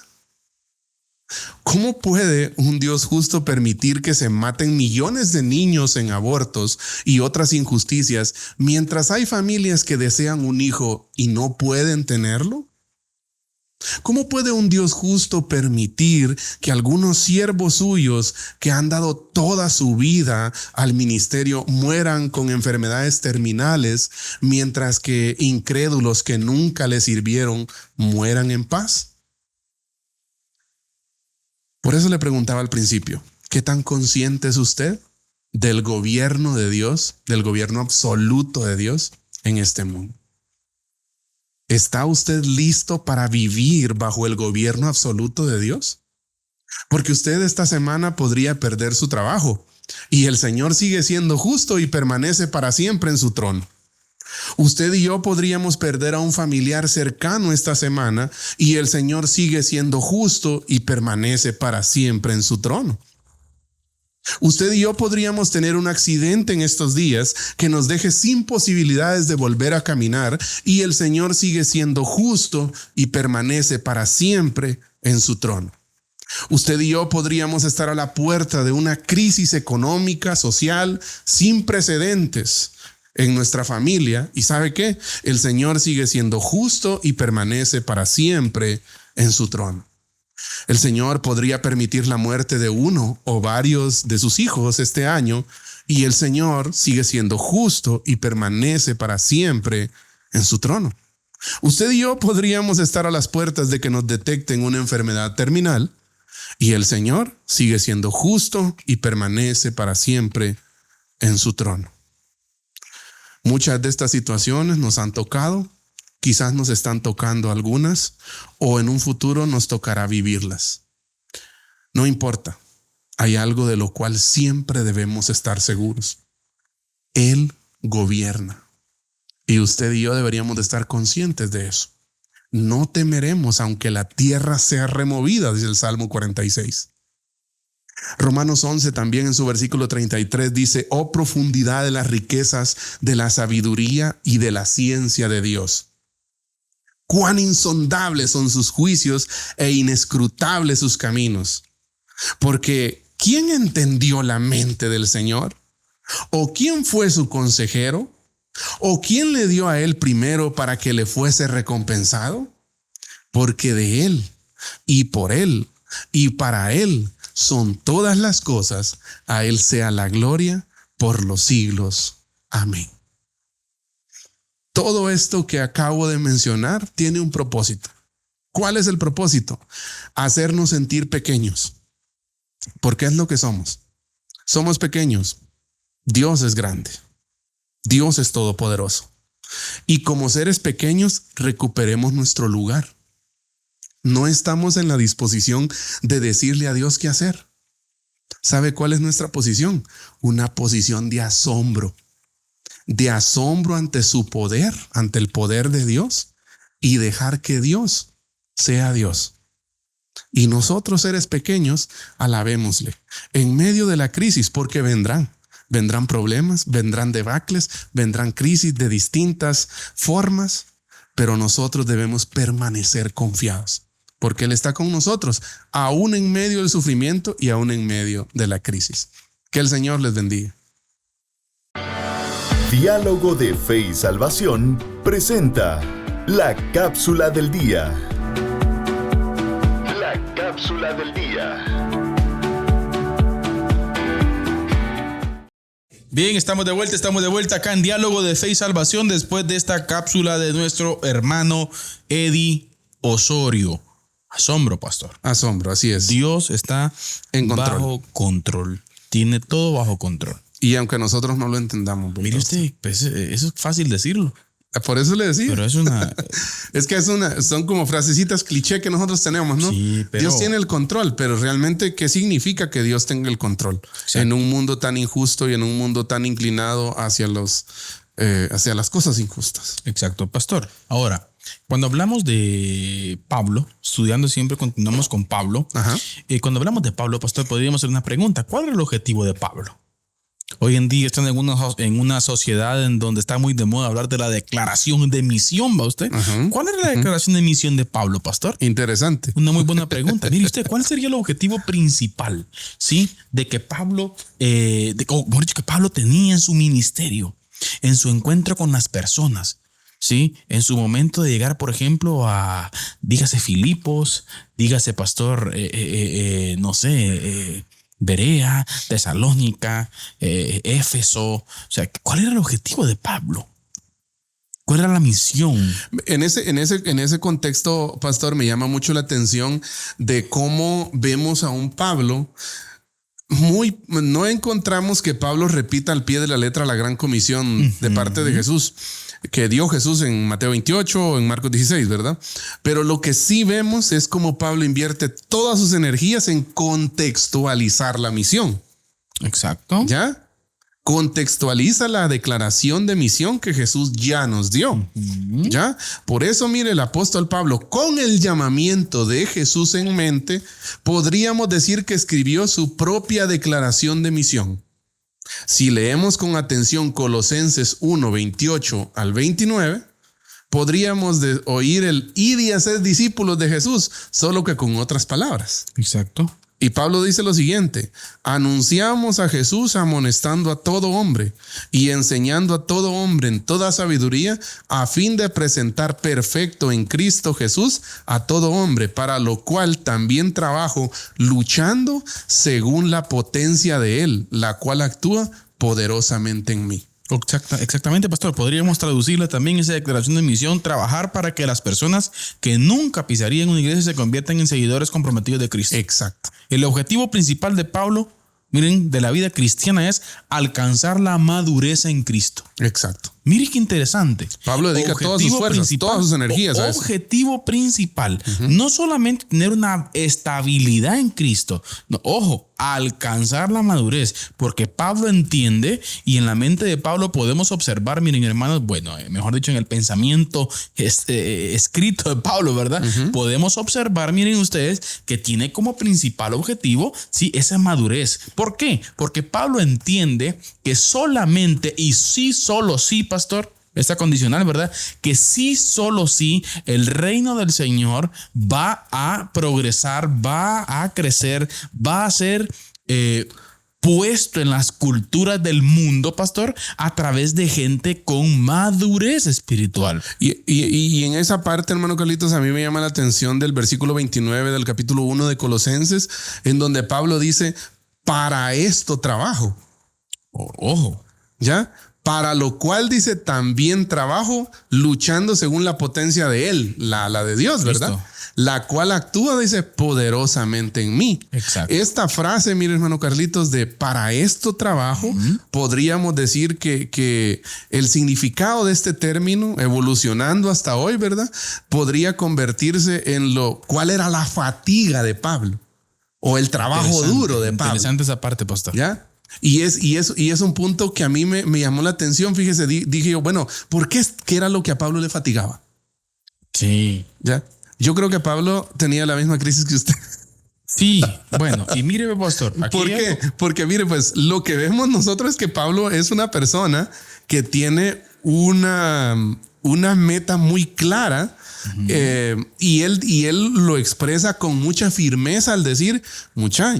¿Cómo puede un Dios justo permitir que se maten millones de niños en abortos y otras injusticias mientras hay familias que desean un hijo y no pueden tenerlo? ¿Cómo puede un Dios justo permitir que algunos siervos suyos que han dado toda su vida al ministerio mueran con enfermedades terminales mientras que incrédulos que nunca le sirvieron mueran en paz? Por eso le preguntaba al principio, ¿qué tan consciente es usted del gobierno de Dios, del gobierno absoluto de Dios en este mundo? ¿Está usted listo para vivir bajo el gobierno absoluto de Dios? Porque usted esta semana podría perder su trabajo y el Señor sigue siendo justo y permanece para siempre en su trono. Usted y yo podríamos perder a un familiar cercano esta semana y el Señor sigue siendo justo y permanece para siempre en su trono. Usted y yo podríamos tener un accidente en estos días que nos deje sin posibilidades de volver a caminar y el Señor sigue siendo justo y permanece para siempre en su trono. Usted y yo podríamos estar a la puerta de una crisis económica, social, sin precedentes en nuestra familia. ¿Y sabe qué? El Señor sigue siendo justo y permanece para siempre en su trono. El Señor podría permitir la muerte de uno o varios de sus hijos este año y el Señor sigue siendo justo y permanece para siempre en su trono. Usted y yo podríamos estar a las puertas de que nos detecten una enfermedad terminal y el Señor sigue siendo justo y permanece para siempre en su trono. Muchas de estas situaciones nos han tocado, quizás nos están tocando algunas o en un futuro nos tocará vivirlas. No importa, hay algo de lo cual siempre debemos estar seguros. Él gobierna y usted y yo deberíamos de estar conscientes de eso. No temeremos aunque la tierra sea removida, dice el Salmo 46. Romanos 11 también en su versículo 33 dice: oh profundidad de las riquezas de la sabiduría y de la ciencia de Dios. Cuán insondables son sus juicios e inescrutables sus caminos. Porque ¿quién entendió la mente del Señor? ¿O quién fue su consejero? ¿O quién le dio a él primero para que le fuese recompensado? Porque de él y por él y para él son todas las cosas, a él sea la gloria por los siglos. Amén. Todo esto que acabo de mencionar tiene un propósito. ¿Cuál es el propósito? Hacernos sentir pequeños. Porque es lo que somos. Somos pequeños. Dios es grande. Dios es todopoderoso. Y como seres pequeños, recuperemos nuestro lugar. No estamos en la disposición de decirle a Dios qué hacer. ¿Sabe cuál es nuestra posición? Una posición de asombro. De asombro ante su poder, ante el poder de Dios, y dejar que Dios sea Dios. Y nosotros, seres pequeños, alabémosle en medio de la crisis, porque vendrán problemas, vendrán debacles, vendrán crisis de distintas formas, pero nosotros debemos permanecer confiados, porque Él está con nosotros, aún en medio del sufrimiento y aún en medio de la crisis. Que el Señor les bendiga. Diálogo de Fe y Salvación presenta la cápsula del día. La cápsula del día. Bien, estamos de vuelta acá en Diálogo de Fe y Salvación después de esta cápsula de nuestro hermano Eddie Osorio. Asombro, pastor. Asombro, así es. Dios está en control. Bajo control. Tiene todo bajo control. Y aunque nosotros no lo entendamos. Mire usted, pues, eso es fácil decirlo. Por eso le decía. Pero es una... es que son como frasecitas cliché que nosotros tenemos, ¿no? Sí, pero... Dios tiene el control, pero realmente, ¿qué significa que Dios tenga el control? Exacto. En un mundo tan injusto y en un mundo tan inclinado hacia las cosas injustas. Exacto, pastor. Ahora, cuando hablamos de Pablo, estudiando siempre continuamos con Pablo. Cuando hablamos de Pablo, pastor, podríamos hacer una pregunta. ¿Cuál era el objetivo de Pablo? Hoy en día están en una sociedad en donde está muy de moda hablar de la declaración de misión, ¿va usted? ¿Cuál era la declaración de misión de Pablo, pastor? Interesante. Una muy buena pregunta. Mire usted, ¿cuál sería el objetivo principal, sí, de que Pablo, que Pablo tenía en su ministerio, en su encuentro con las personas? Sí, en su momento de llegar, por ejemplo, a, dígase Filipos, dígase pastor, Berea, Tesalónica, Éfeso. O sea, ¿cuál era el objetivo de Pablo? ¿Cuál era la misión? En ese contexto, pastor, me llama mucho la atención de cómo vemos a un Pablo. No encontramos que Pablo repita al pie de la letra la gran comisión de parte de Jesús, que dio Jesús en Mateo 28 o en Marcos 16, ¿verdad? Pero lo que sí vemos es cómo Pablo invierte todas sus energías en contextualizar la misión. Exacto. ¿Ya? Contextualiza la declaración de misión que Jesús ya nos dio. ¿Ya? Por eso, mire, el apóstol Pablo, con el llamamiento de Jesús en mente, podríamos decir que escribió su propia declaración de misión. Si leemos con atención Colosenses 1, 28 al 29, podríamos oír el id y hacer discípulos de Jesús, solo que con otras palabras. Exacto. Y Pablo dice lo siguiente: anunciamos a Jesús amonestando a todo hombre y enseñando a todo hombre en toda sabiduría, a fin de presentar perfecto en Cristo Jesús a todo hombre, para lo cual también trabajo luchando según la potencia de Él, la cual actúa poderosamente en mí. Exactamente, pastor. Podríamos traducirle también esa declaración de misión: trabajar para que las personas que nunca pisarían una iglesia se conviertan en seguidores comprometidos de Cristo. Exacto. El objetivo principal de Pablo, miren, de la vida cristiana es alcanzar la madurez en Cristo. Exacto. Mire qué interesante. Pablo dedica todas sus fuerzas, todas sus energías a eso. Objetivo principal, no solamente tener una estabilidad en Cristo, no, ojo, alcanzar la madurez, porque Pablo entiende, y en la mente de Pablo podemos observar, miren hermanos, mejor dicho, en el pensamiento escrito de Pablo, ¿verdad? Podemos observar, miren ustedes, que tiene como principal objetivo, sí, esa madurez. ¿Por qué? Porque Pablo entiende que solamente y sí, solo sí, pastor, está condicional, ¿verdad? Que sí, solo sí, el reino del Señor va a progresar, va a crecer, va a ser puesto en las culturas del mundo, pastor, a través de gente con madurez espiritual. Y en esa parte, hermano Carlitos, a mí me llama la atención del versículo 29 del capítulo 1 de Colosenses, en donde Pablo dice: para esto trabajo. Ojo. ¿Ya? para lo cual dice también trabajo luchando según la potencia de él, la de Dios, ¿verdad? Listo. La cual actúa, dice, poderosamente en mí. Exacto. Esta frase, mire, hermano Carlitos, de para esto trabajo, podríamos decir que el significado de este término, evolucionando hasta hoy, ¿verdad? Podría convertirse en cuál era la fatiga de Pablo o el trabajo duro de Pablo. Interesante esa parte, pastor. ¿Ya? Y es un punto que a mí me llamó la atención. Fíjese, dije yo, bueno, ¿por qué? ¿Qué era lo que a Pablo le fatigaba? Sí. ¿Ya? Yo creo que Pablo tenía la misma crisis que usted. Sí, bueno, y mire, pastor. ¿Por qué? Porque mire, pues lo que vemos nosotros es que Pablo es una persona que tiene una meta muy clara. Y él lo expresa con mucha firmeza al decir,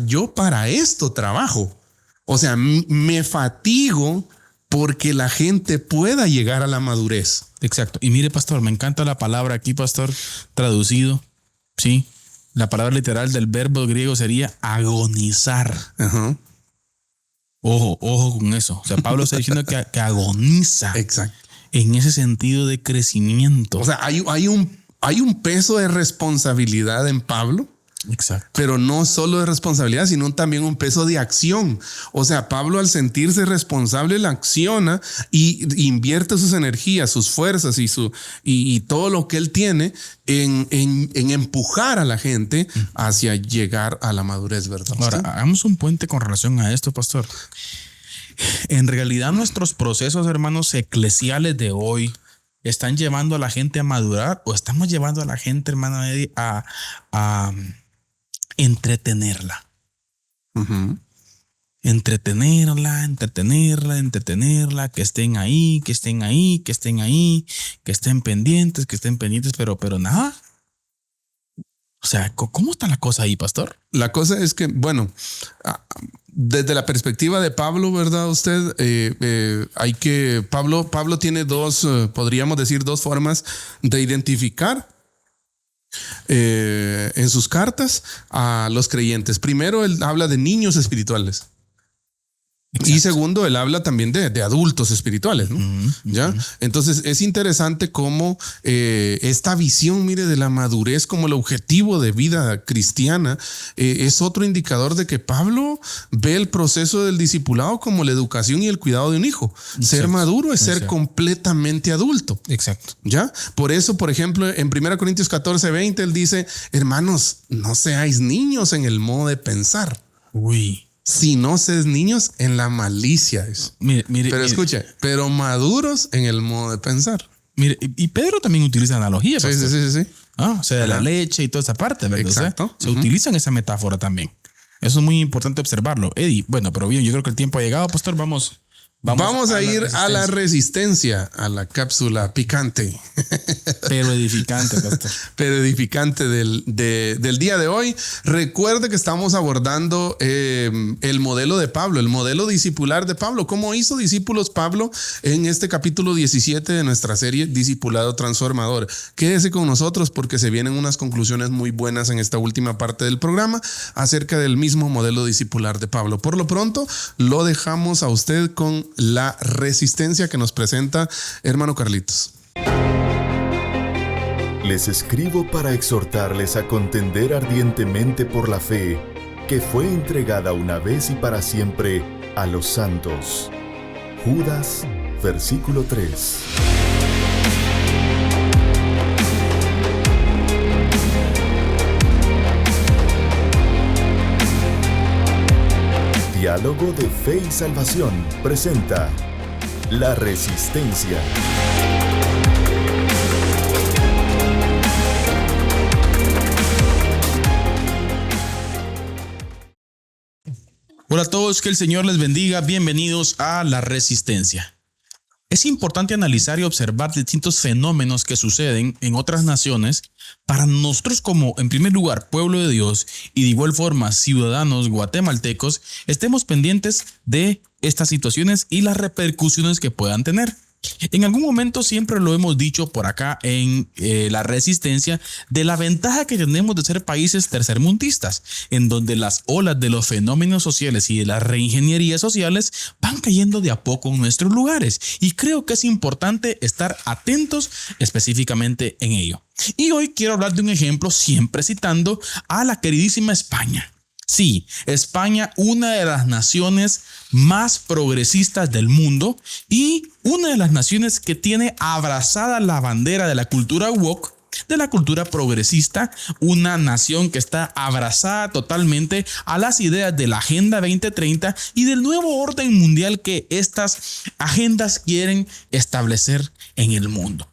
yo para esto trabajo. O sea, me fatigo porque la gente pueda llegar a la madurez. Exacto. Y mire, pastor, me encanta la palabra aquí, pastor, traducido. Sí. La palabra literal del verbo griego sería agonizar. Ajá. Ojo con eso. O sea, Pablo está diciendo que agoniza. Exacto. En ese sentido de crecimiento. O sea, hay un peso de responsabilidad en Pablo. Exacto. Pero no solo de responsabilidad, sino también un peso de acción. O sea, Pablo, al sentirse responsable, la acciona y invierte sus energías, sus fuerzas y todo lo que él tiene en empujar a la gente hacia llegar a la madurez, ¿verdad? Ahora, hagamos un puente con relación a esto, pastor. En realidad, nuestros procesos, hermanos, eclesiales de hoy están llevando a la gente a madurar, o estamos llevando a la gente, hermano Eddie, a entretenerla. Uh-huh. Entretenerla, que estén ahí, que estén pendientes, pero nada. O sea, ¿cómo está la cosa ahí, pastor? La cosa es que, bueno, desde la perspectiva de Pablo, ¿verdad? Pablo tiene podríamos decir, dos formas de identificar en sus cartas a los creyentes. Primero, él habla de niños espirituales. Exacto. Y segundo, él habla también de adultos espirituales, ¿no? ¿Ya? Entonces es interesante cómo esta visión, mire, de la madurez como el objetivo de vida cristiana es otro indicador de que Pablo ve el proceso del discipulado como la educación y el cuidado de un hijo. Exacto. Ser maduro es ser completamente adulto. Exacto. ¿Ya? Por eso, por ejemplo, en 1 Corintios 14:20, él dice, hermanos, no seáis niños en el modo de pensar. Uy. Si no seas niños en la malicia. Pero escuche, pero maduros en el modo de pensar. Mire, y Pedro también utiliza analogías. Sí. O sea, de la leche y toda esa parte, ¿verdad? Exacto. O sea, se utilizan esa metáfora también. Eso es muy importante observarlo. Eddie, bueno, pero bien, yo creo que el tiempo ha llegado, pastor. Vamos a ir a la resistencia, a la cápsula picante. Pero edificante, pastor. Pero edificante del día de hoy. Recuerde que estamos abordando el modelo de Pablo, el modelo discipular de Pablo. ¿Cómo hizo discípulos Pablo en este capítulo 17 de nuestra serie Discipulado Transformador? Quédese con nosotros porque se vienen unas conclusiones muy buenas en esta última parte del programa acerca del mismo modelo discipular de Pablo. Por lo pronto, lo dejamos a usted con la resistencia que nos presenta hermano Carlitos. Les escribo para exhortarles a contender ardientemente por la fe que fue entregada una vez y para siempre a los santos. Judas, versículo 3. Diálogo de Fe y Salvación presenta La Resistencia. Hola a todos, que el Señor les bendiga. Bienvenidos a La Resistencia. Es importante analizar y observar distintos fenómenos que suceden en otras naciones para nosotros como, en primer lugar, pueblo de Dios y de igual forma ciudadanos guatemaltecos, estemos pendientes de estas situaciones y las repercusiones que puedan tener. En algún momento siempre lo hemos dicho por acá en La Resistencia de la ventaja que tenemos de ser países tercermundistas, en donde las olas de los fenómenos sociales y de las reingenierías sociales van cayendo de a poco en nuestros lugares, y creo que es importante estar atentos específicamente en ello. Y hoy quiero hablar de un ejemplo siempre citando a la queridísima España. Sí, España, una de las naciones más progresistas del mundo y una de las naciones que tiene abrazada la bandera de la cultura woke, de la cultura progresista, una nación que está abrazada totalmente a las ideas de la Agenda 2030 y del nuevo orden mundial que estas agendas quieren establecer en el mundo.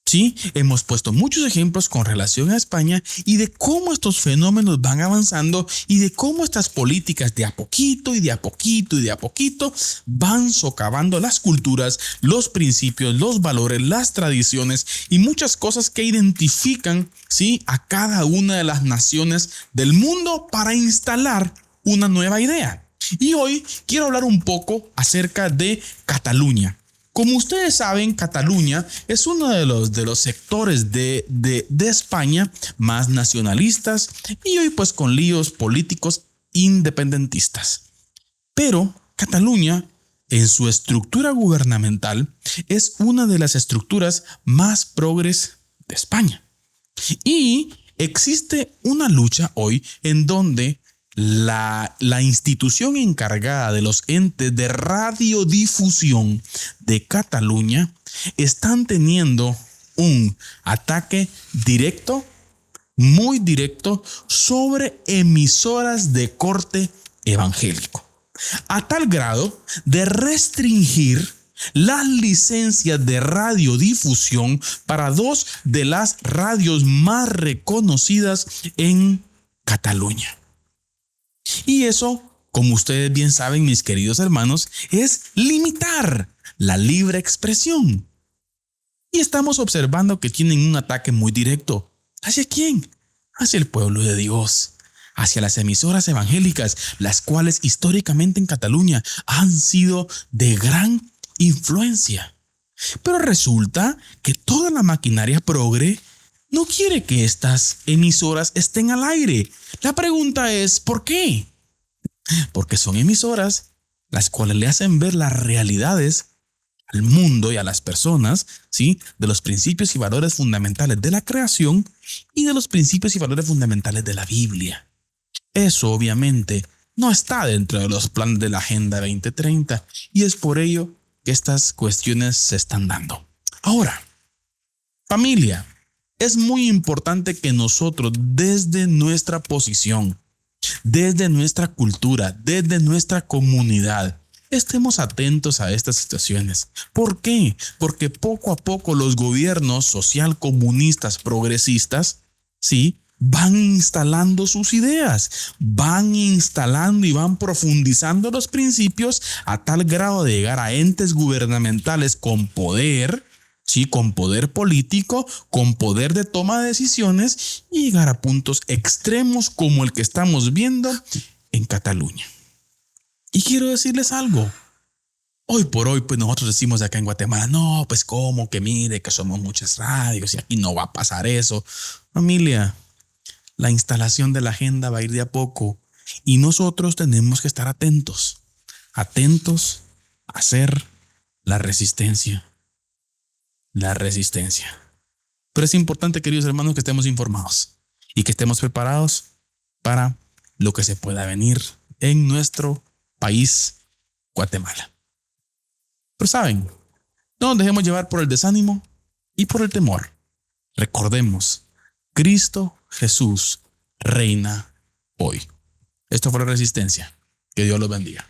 Sí, hemos puesto muchos ejemplos con relación a España y de cómo estos fenómenos van avanzando y de cómo estas políticas de a poquito y de a poquito y de a poquito van socavando las culturas, los principios, los valores, las tradiciones y muchas cosas que identifican, ¿sí?, a cada una de las naciones del mundo para instalar una nueva idea. Y hoy quiero hablar un poco acerca de Cataluña. Como ustedes saben, Cataluña es uno de los sectores de España más nacionalistas y hoy pues con líos políticos independentistas. Pero Cataluña, en su estructura gubernamental, es una de las estructuras más progres de España. Y existe una lucha hoy en donde la institución encargada de los entes de radiodifusión de Cataluña están teniendo un ataque directo, muy directo, sobre emisoras de corte evangélico, a tal grado de restringir las licencias de radiodifusión para dos de las radios más reconocidas en Cataluña. Y eso, como ustedes bien saben, mis queridos hermanos, es limitar la libre expresión. Y estamos observando que tienen un ataque muy directo. ¿Hacia quién? Hacia el pueblo de Dios, hacia las emisoras evangélicas, las cuales históricamente en Cataluña han sido de gran influencia. Pero resulta que toda la maquinaria progre no quiere que estas emisoras estén al aire. La pregunta es, ¿por qué? Porque son emisoras las cuales le hacen ver las realidades al mundo y a las personas, ¿sí?, de los principios y valores fundamentales de la creación y de los principios y valores fundamentales de la Biblia. Eso obviamente no está dentro de los planes de la Agenda 2030 y es por ello que estas cuestiones se están dando. Ahora, familia, es muy importante que nosotros desde nuestra posición, desde nuestra cultura, desde nuestra comunidad, estemos atentos a estas situaciones. ¿Por qué? Porque poco a poco los gobiernos social comunistas progresistas, ¿sí?, van instalando sus ideas, van instalando y van profundizando los principios a tal grado de llegar a entes gubernamentales con poder, sí, con poder político, con poder de toma de decisiones y llegar a puntos extremos como el que estamos viendo en Cataluña. Y quiero decirles algo. Hoy por hoy, pues nosotros decimos acá en Guatemala, no, pues cómo que mire que somos muchas radios y aquí no va a pasar eso. Familia, la instalación de la agenda va a ir de a poco y nosotros tenemos que estar atentos a hacer la resistencia. La resistencia. Pero es importante, queridos hermanos, que estemos informados y que estemos preparados para lo que se pueda venir en nuestro país, Guatemala. Pero saben, no nos dejemos llevar por el desánimo y por el temor. Recordemos, Cristo Jesús reina hoy. Esto fue La Resistencia. Que Dios los bendiga.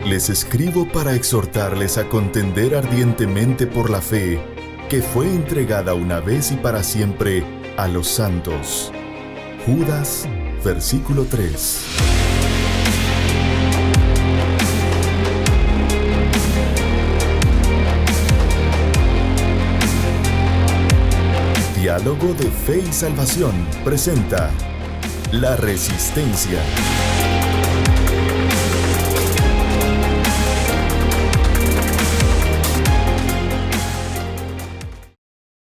Les escribo para exhortarles a contender ardientemente por la fe que fue entregada una vez y para siempre a los santos. Judas, versículo 3. Diálogo de Fe y Salvación presenta La Resistencia.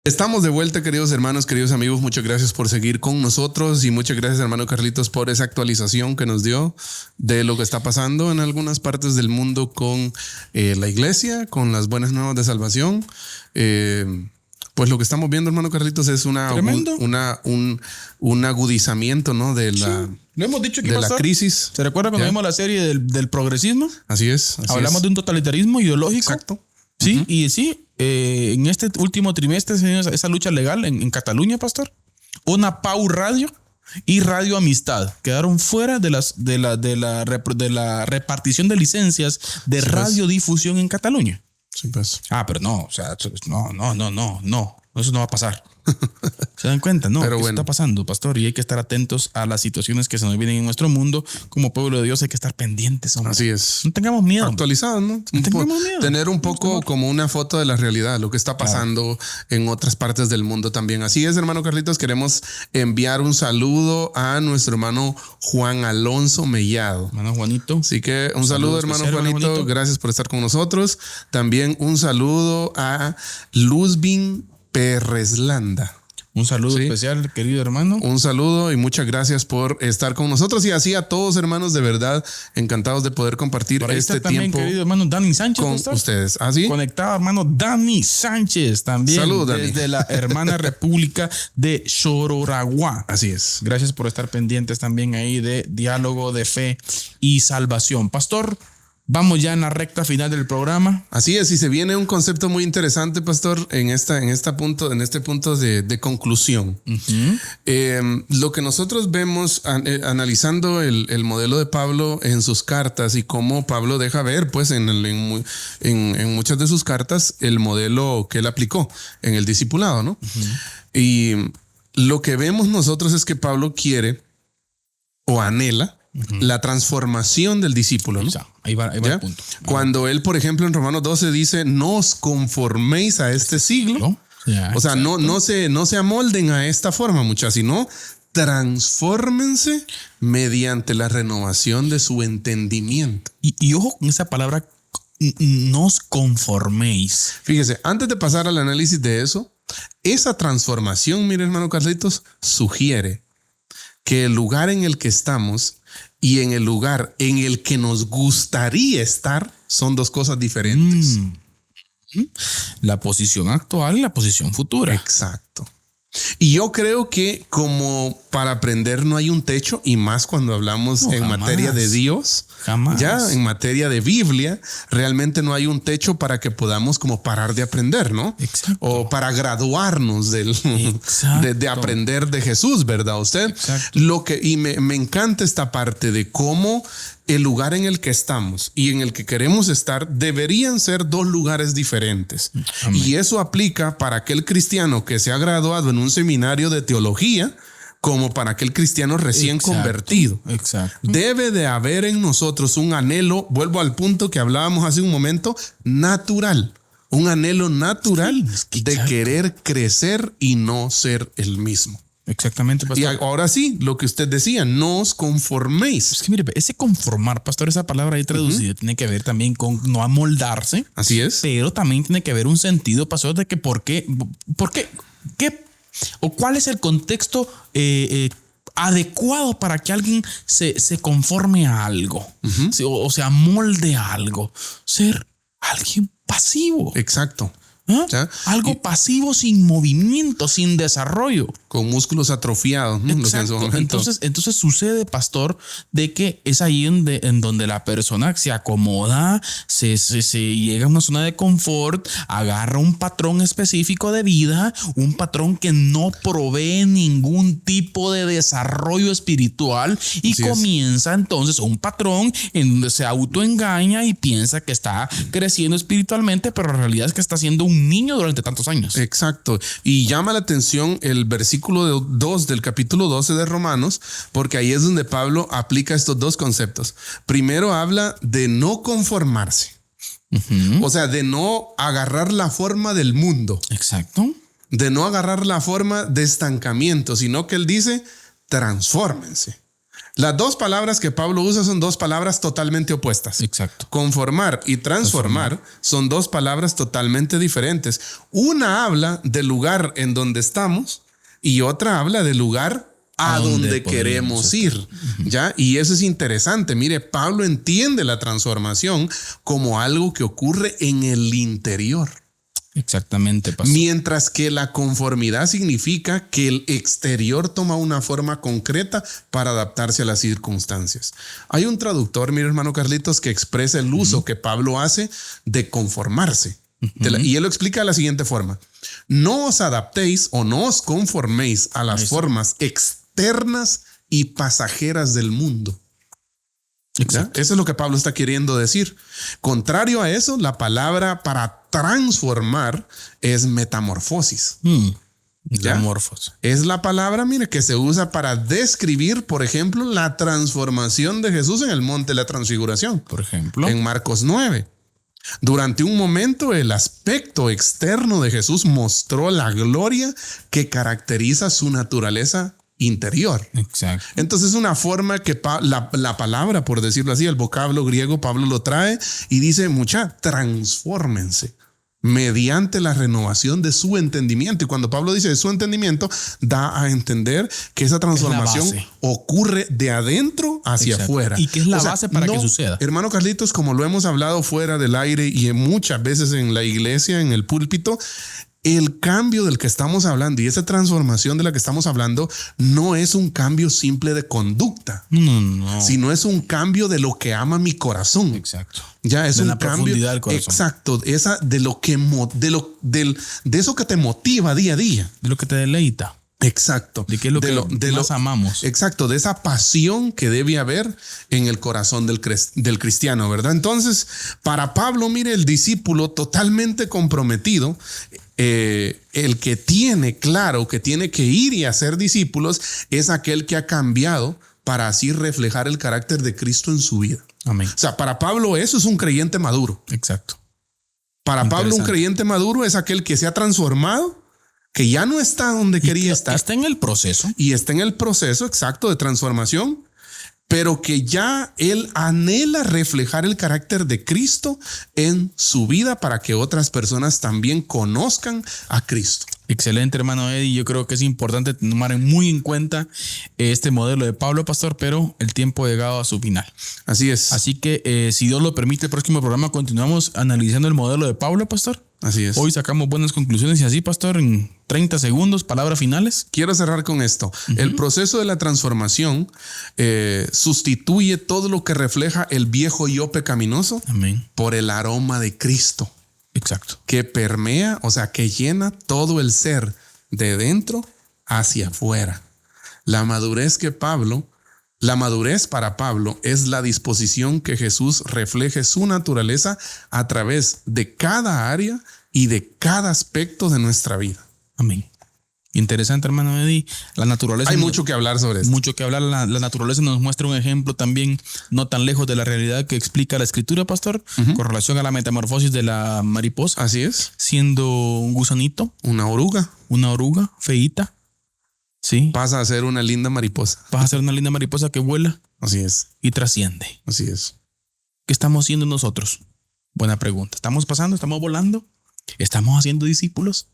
Estamos de vuelta, queridos hermanos, queridos amigos. Muchas gracias por seguir con nosotros y muchas gracias, hermano Carlitos, por esa actualización que nos dio de lo que está pasando en algunas partes del mundo con la iglesia, con las buenas nuevas de salvación. Pues lo que estamos viendo, hermano Carlitos, es un agudizamiento, ¿no? De la, sí. Lo hemos dicho aquí, de pastor. La crisis. ¿Se recuerda cuando vimos la serie del progresismo? Así es. Hablamos de un totalitarismo ideológico. Exacto. Sí, y sí, en este último trimestre esa lucha legal en Cataluña, pastor, una Pau Radio y Radio Amistad quedaron fuera de la repartición de licencias de radiodifusión en Cataluña. Sí, pues. Pero no, o sea, no, eso no va a pasar. ¿Se dan cuenta? No, pero ¿qué está pasando, pastor? Y hay que estar atentos a las situaciones que se nos vienen en nuestro mundo. Como pueblo de Dios hay que estar pendientes, hombre. Así es. No tengamos miedo. Actualizados, ¿no? No tengamos miedo. Tener un poco como una foto de la realidad, lo que está pasando en otras partes del mundo también. Así es, hermano Carlitos, queremos enviar un saludo a nuestro hermano Juan Alonso Mellado. Hermano Juanito. Así que un saludo hermano Juanito. Gracias por estar con nosotros. También un saludo a Luzbin Perreslanda. Un saludo especial, querido hermano. Un saludo y muchas gracias por estar con nosotros. Y así a todos, hermanos, de verdad, encantados de poder compartir este también, tiempo. Querido hermano Dani Sánchez, con ustedes. ¿Así? Conectado, hermano Dani Sánchez, también. Saludos, Dani. Desde la hermana República de Chororagua. Así es. Gracias por estar pendientes también ahí de Diálogo de Fe y Salvación. Pastor, vamos ya en la recta final del programa. Así es, y se viene un concepto muy interesante, pastor, en este punto de conclusión. Uh-huh. Lo que nosotros vemos analizando el modelo de Pablo en sus cartas y cómo Pablo deja ver, pues, en muchas de sus cartas el modelo que él aplicó en el discipulado, ¿no? Uh-huh. Y lo que vemos nosotros es que Pablo quiere o anhela la transformación del discípulo, ¿no? Ahí va el punto. Cuando él, por ejemplo, en Romanos 12 dice, no os conforméis a este siglo. O sea, no se amolden a esta forma, muchachos, sino transfórmense mediante la renovación de su entendimiento. Y ojo con esa palabra, no os conforméis. Fíjese, antes de pasar al análisis de eso, esa transformación, mire, hermano Carlitos, sugiere que el lugar en el que estamos y en el lugar en el que nos gustaría estar son dos cosas diferentes. La posición actual y la posición futura. Exacto. Y yo creo que como para aprender no hay un techo, y más cuando hablamos en materia de Dios, ya en materia de Biblia, realmente no hay un techo para que podamos como parar de aprender, ¿no? Exacto. O para graduarnos de aprender de Jesús, ¿verdad? Usted. Y me encanta esta parte de cómo el lugar en el que estamos y en el que queremos estar deberían ser dos lugares diferentes. Amén. Y eso aplica para aquel cristiano que se ha graduado en un seminario de teología como para aquel cristiano recién convertido. Exacto. Debe de haber en nosotros un anhelo, vuelvo al punto que hablábamos hace un momento, natural. Un anhelo natural de querer crecer y no ser el mismo. Exactamente, pastor. Y ahora sí, lo que usted decía, no os conforméis. Es que mire, ese conformar, pastor, esa palabra ahí traducida tiene que ver también con no amoldarse. Así es. Pero también tiene que ver un sentido, pastor, de que por qué, o cuál es el contexto adecuado para que alguien se conforme a algo, o se amolde a algo. Ser alguien pasivo. Exacto. Algo pasivo, sin movimiento, sin desarrollo, con músculos atrofiados, ¿no? Exacto. Entonces sucede, pastor, de que es ahí en donde la persona se acomoda, se llega a una zona de confort, agarra un patrón específico de vida, un patrón que no provee ningún tipo de desarrollo espiritual, y así comienza entonces un patrón en donde se autoengaña y piensa que está creciendo espiritualmente, pero la realidad es que está siendo un niño durante tantos años. Exacto. Y llama la atención el versículo 2 del capítulo 12 de Romanos, porque ahí es donde Pablo aplica estos dos conceptos. Primero habla de no conformarse. O sea, de no agarrar la forma del mundo. Exacto. De no agarrar la forma de estancamiento, sino que él dice, transfórmense. Las dos palabras que Pablo usa son dos palabras totalmente opuestas. Exacto. Conformar y transformar son dos palabras totalmente diferentes. Una habla del lugar en donde estamos y otra habla del lugar a donde queremos ir. ¿Ya? Y eso es interesante. Mire, Pablo entiende la transformación como algo que ocurre en el interior. Exactamente, pastor. Mientras que la conformidad significa que el exterior toma una forma concreta para adaptarse a las circunstancias. Hay un traductor, mi hermano Carlitos, que expresa el uso que Pablo hace de conformarse. Y él lo explica de la siguiente forma: no os adaptéis o no os conforméis a las formas externas y pasajeras del mundo. Exacto. Eso es lo que Pablo está queriendo decir. Contrario a eso, la palabra para transformar es metamorfosis. Metamorfosis. Es la palabra, mire, que se usa para describir, por ejemplo, la transformación de Jesús en el monte de la transfiguración. Por ejemplo, en Marcos 9. Durante un momento, el aspecto externo de Jesús mostró la gloria que caracteriza su naturaleza interior. Exacto. Entonces es una forma que la palabra, por decirlo así, el vocablo griego, Pablo lo trae y dice: transfórmense mediante la renovación de su entendimiento. Y cuando Pablo dice de su entendimiento, da a entender que esa transformación ocurre de adentro hacia afuera. Y que es la base para que suceda. Hermano Carlitos, como lo hemos hablado fuera del aire y muchas veces en la iglesia, en el púlpito, el cambio del que estamos hablando y esa transformación de la que estamos hablando no es un cambio simple de conducta, sino es un cambio de lo que ama mi corazón. Exacto. Ya es de un cambio del corazón. Exacto, esa de eso que te motiva día a día, de lo que te deleita. Exacto. De qué es lo que más amamos. Exacto, de esa pasión que debe haber en el corazón del cristiano, ¿verdad? Entonces, para Pablo, mire, el discípulo totalmente comprometido, el que tiene claro que tiene que ir y hacer discípulos, es aquel que ha cambiado para así reflejar el carácter de Cristo en su vida. Amén. O sea, para Pablo eso es un creyente maduro. Exacto. Para Pablo, un creyente maduro es aquel que se ha transformado, que ya no está donde quería estar. Está en el proceso. Y está en el proceso exacto de transformación, pero que ya él anhela reflejar el carácter de Cristo en su vida para que otras personas también conozcan a Cristo. Excelente, hermano Eddie. Yo creo que es importante tomar muy en cuenta este modelo de Pablo, pastor, pero el tiempo ha llegado a su final. Así es. Así que si Dios lo permite, el próximo programa continuamos analizando el modelo de Pablo, pastor. Así es. Hoy sacamos buenas conclusiones y así, pastor, en 30 segundos, palabras finales. Quiero cerrar con esto. El proceso de la transformación sustituye todo lo que refleja el viejo yo pecaminoso. Amén. Por el aroma de Cristo. Exacto. Que permea, o sea, que llena todo el ser de dentro hacia afuera. La madurez para Pablo es la disposición que Jesús refleje su naturaleza a través de cada área y de cada aspecto de nuestra vida. Amén. Interesante, hermano Eddie. La naturaleza. Hay mucho que hablar sobre esto. Mucho que hablar. La naturaleza nos muestra un ejemplo también no tan lejos de la realidad que explica la escritura, pastor, con relación a la metamorfosis de la mariposa. Así es. Siendo un gusanito. Una oruga feíta. Sí. Pasa a ser una linda mariposa. Pasa a ser una linda mariposa que vuela. Así es. Y trasciende. Así es. ¿Qué estamos haciendo nosotros? Buena pregunta. ¿Estamos pasando? ¿Estamos volando? ¿Estamos haciendo discípulos?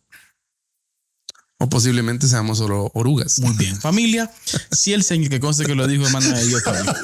O posiblemente seamos solo orugas. Muy bien. Familia, si el Señor, que conste que lo dijo hermano de Dios también.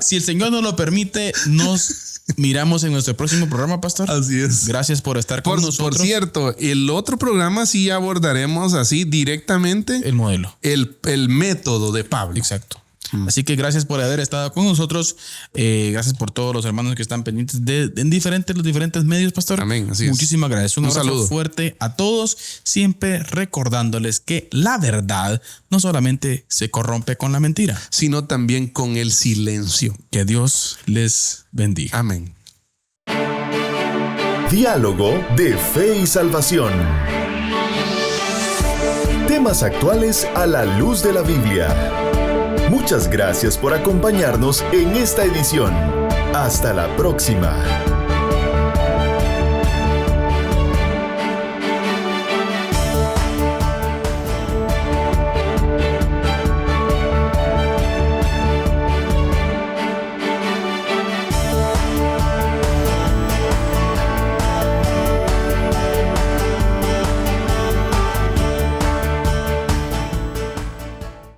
Si el Señor nos lo permite, nos miramos en nuestro próximo programa, pastor. Así es. Gracias por estar con nosotros. Por cierto, el otro programa sí abordaremos así directamente el modelo, el método de Pablo. Exacto. Así que gracias por haber estado con nosotros. Gracias por todos los hermanos que están pendientes en los diferentes medios, pastor. Amén. Así Muchísimas gracias. Un saludo fuerte a todos. Siempre recordándoles que la verdad no solamente se corrompe con la mentira, sino también con el silencio. Que Dios les bendiga. Amén. Diálogo de Fe y Salvación. Temas actuales a la luz de la Biblia. Muchas gracias por acompañarnos en esta edición. Hasta la próxima.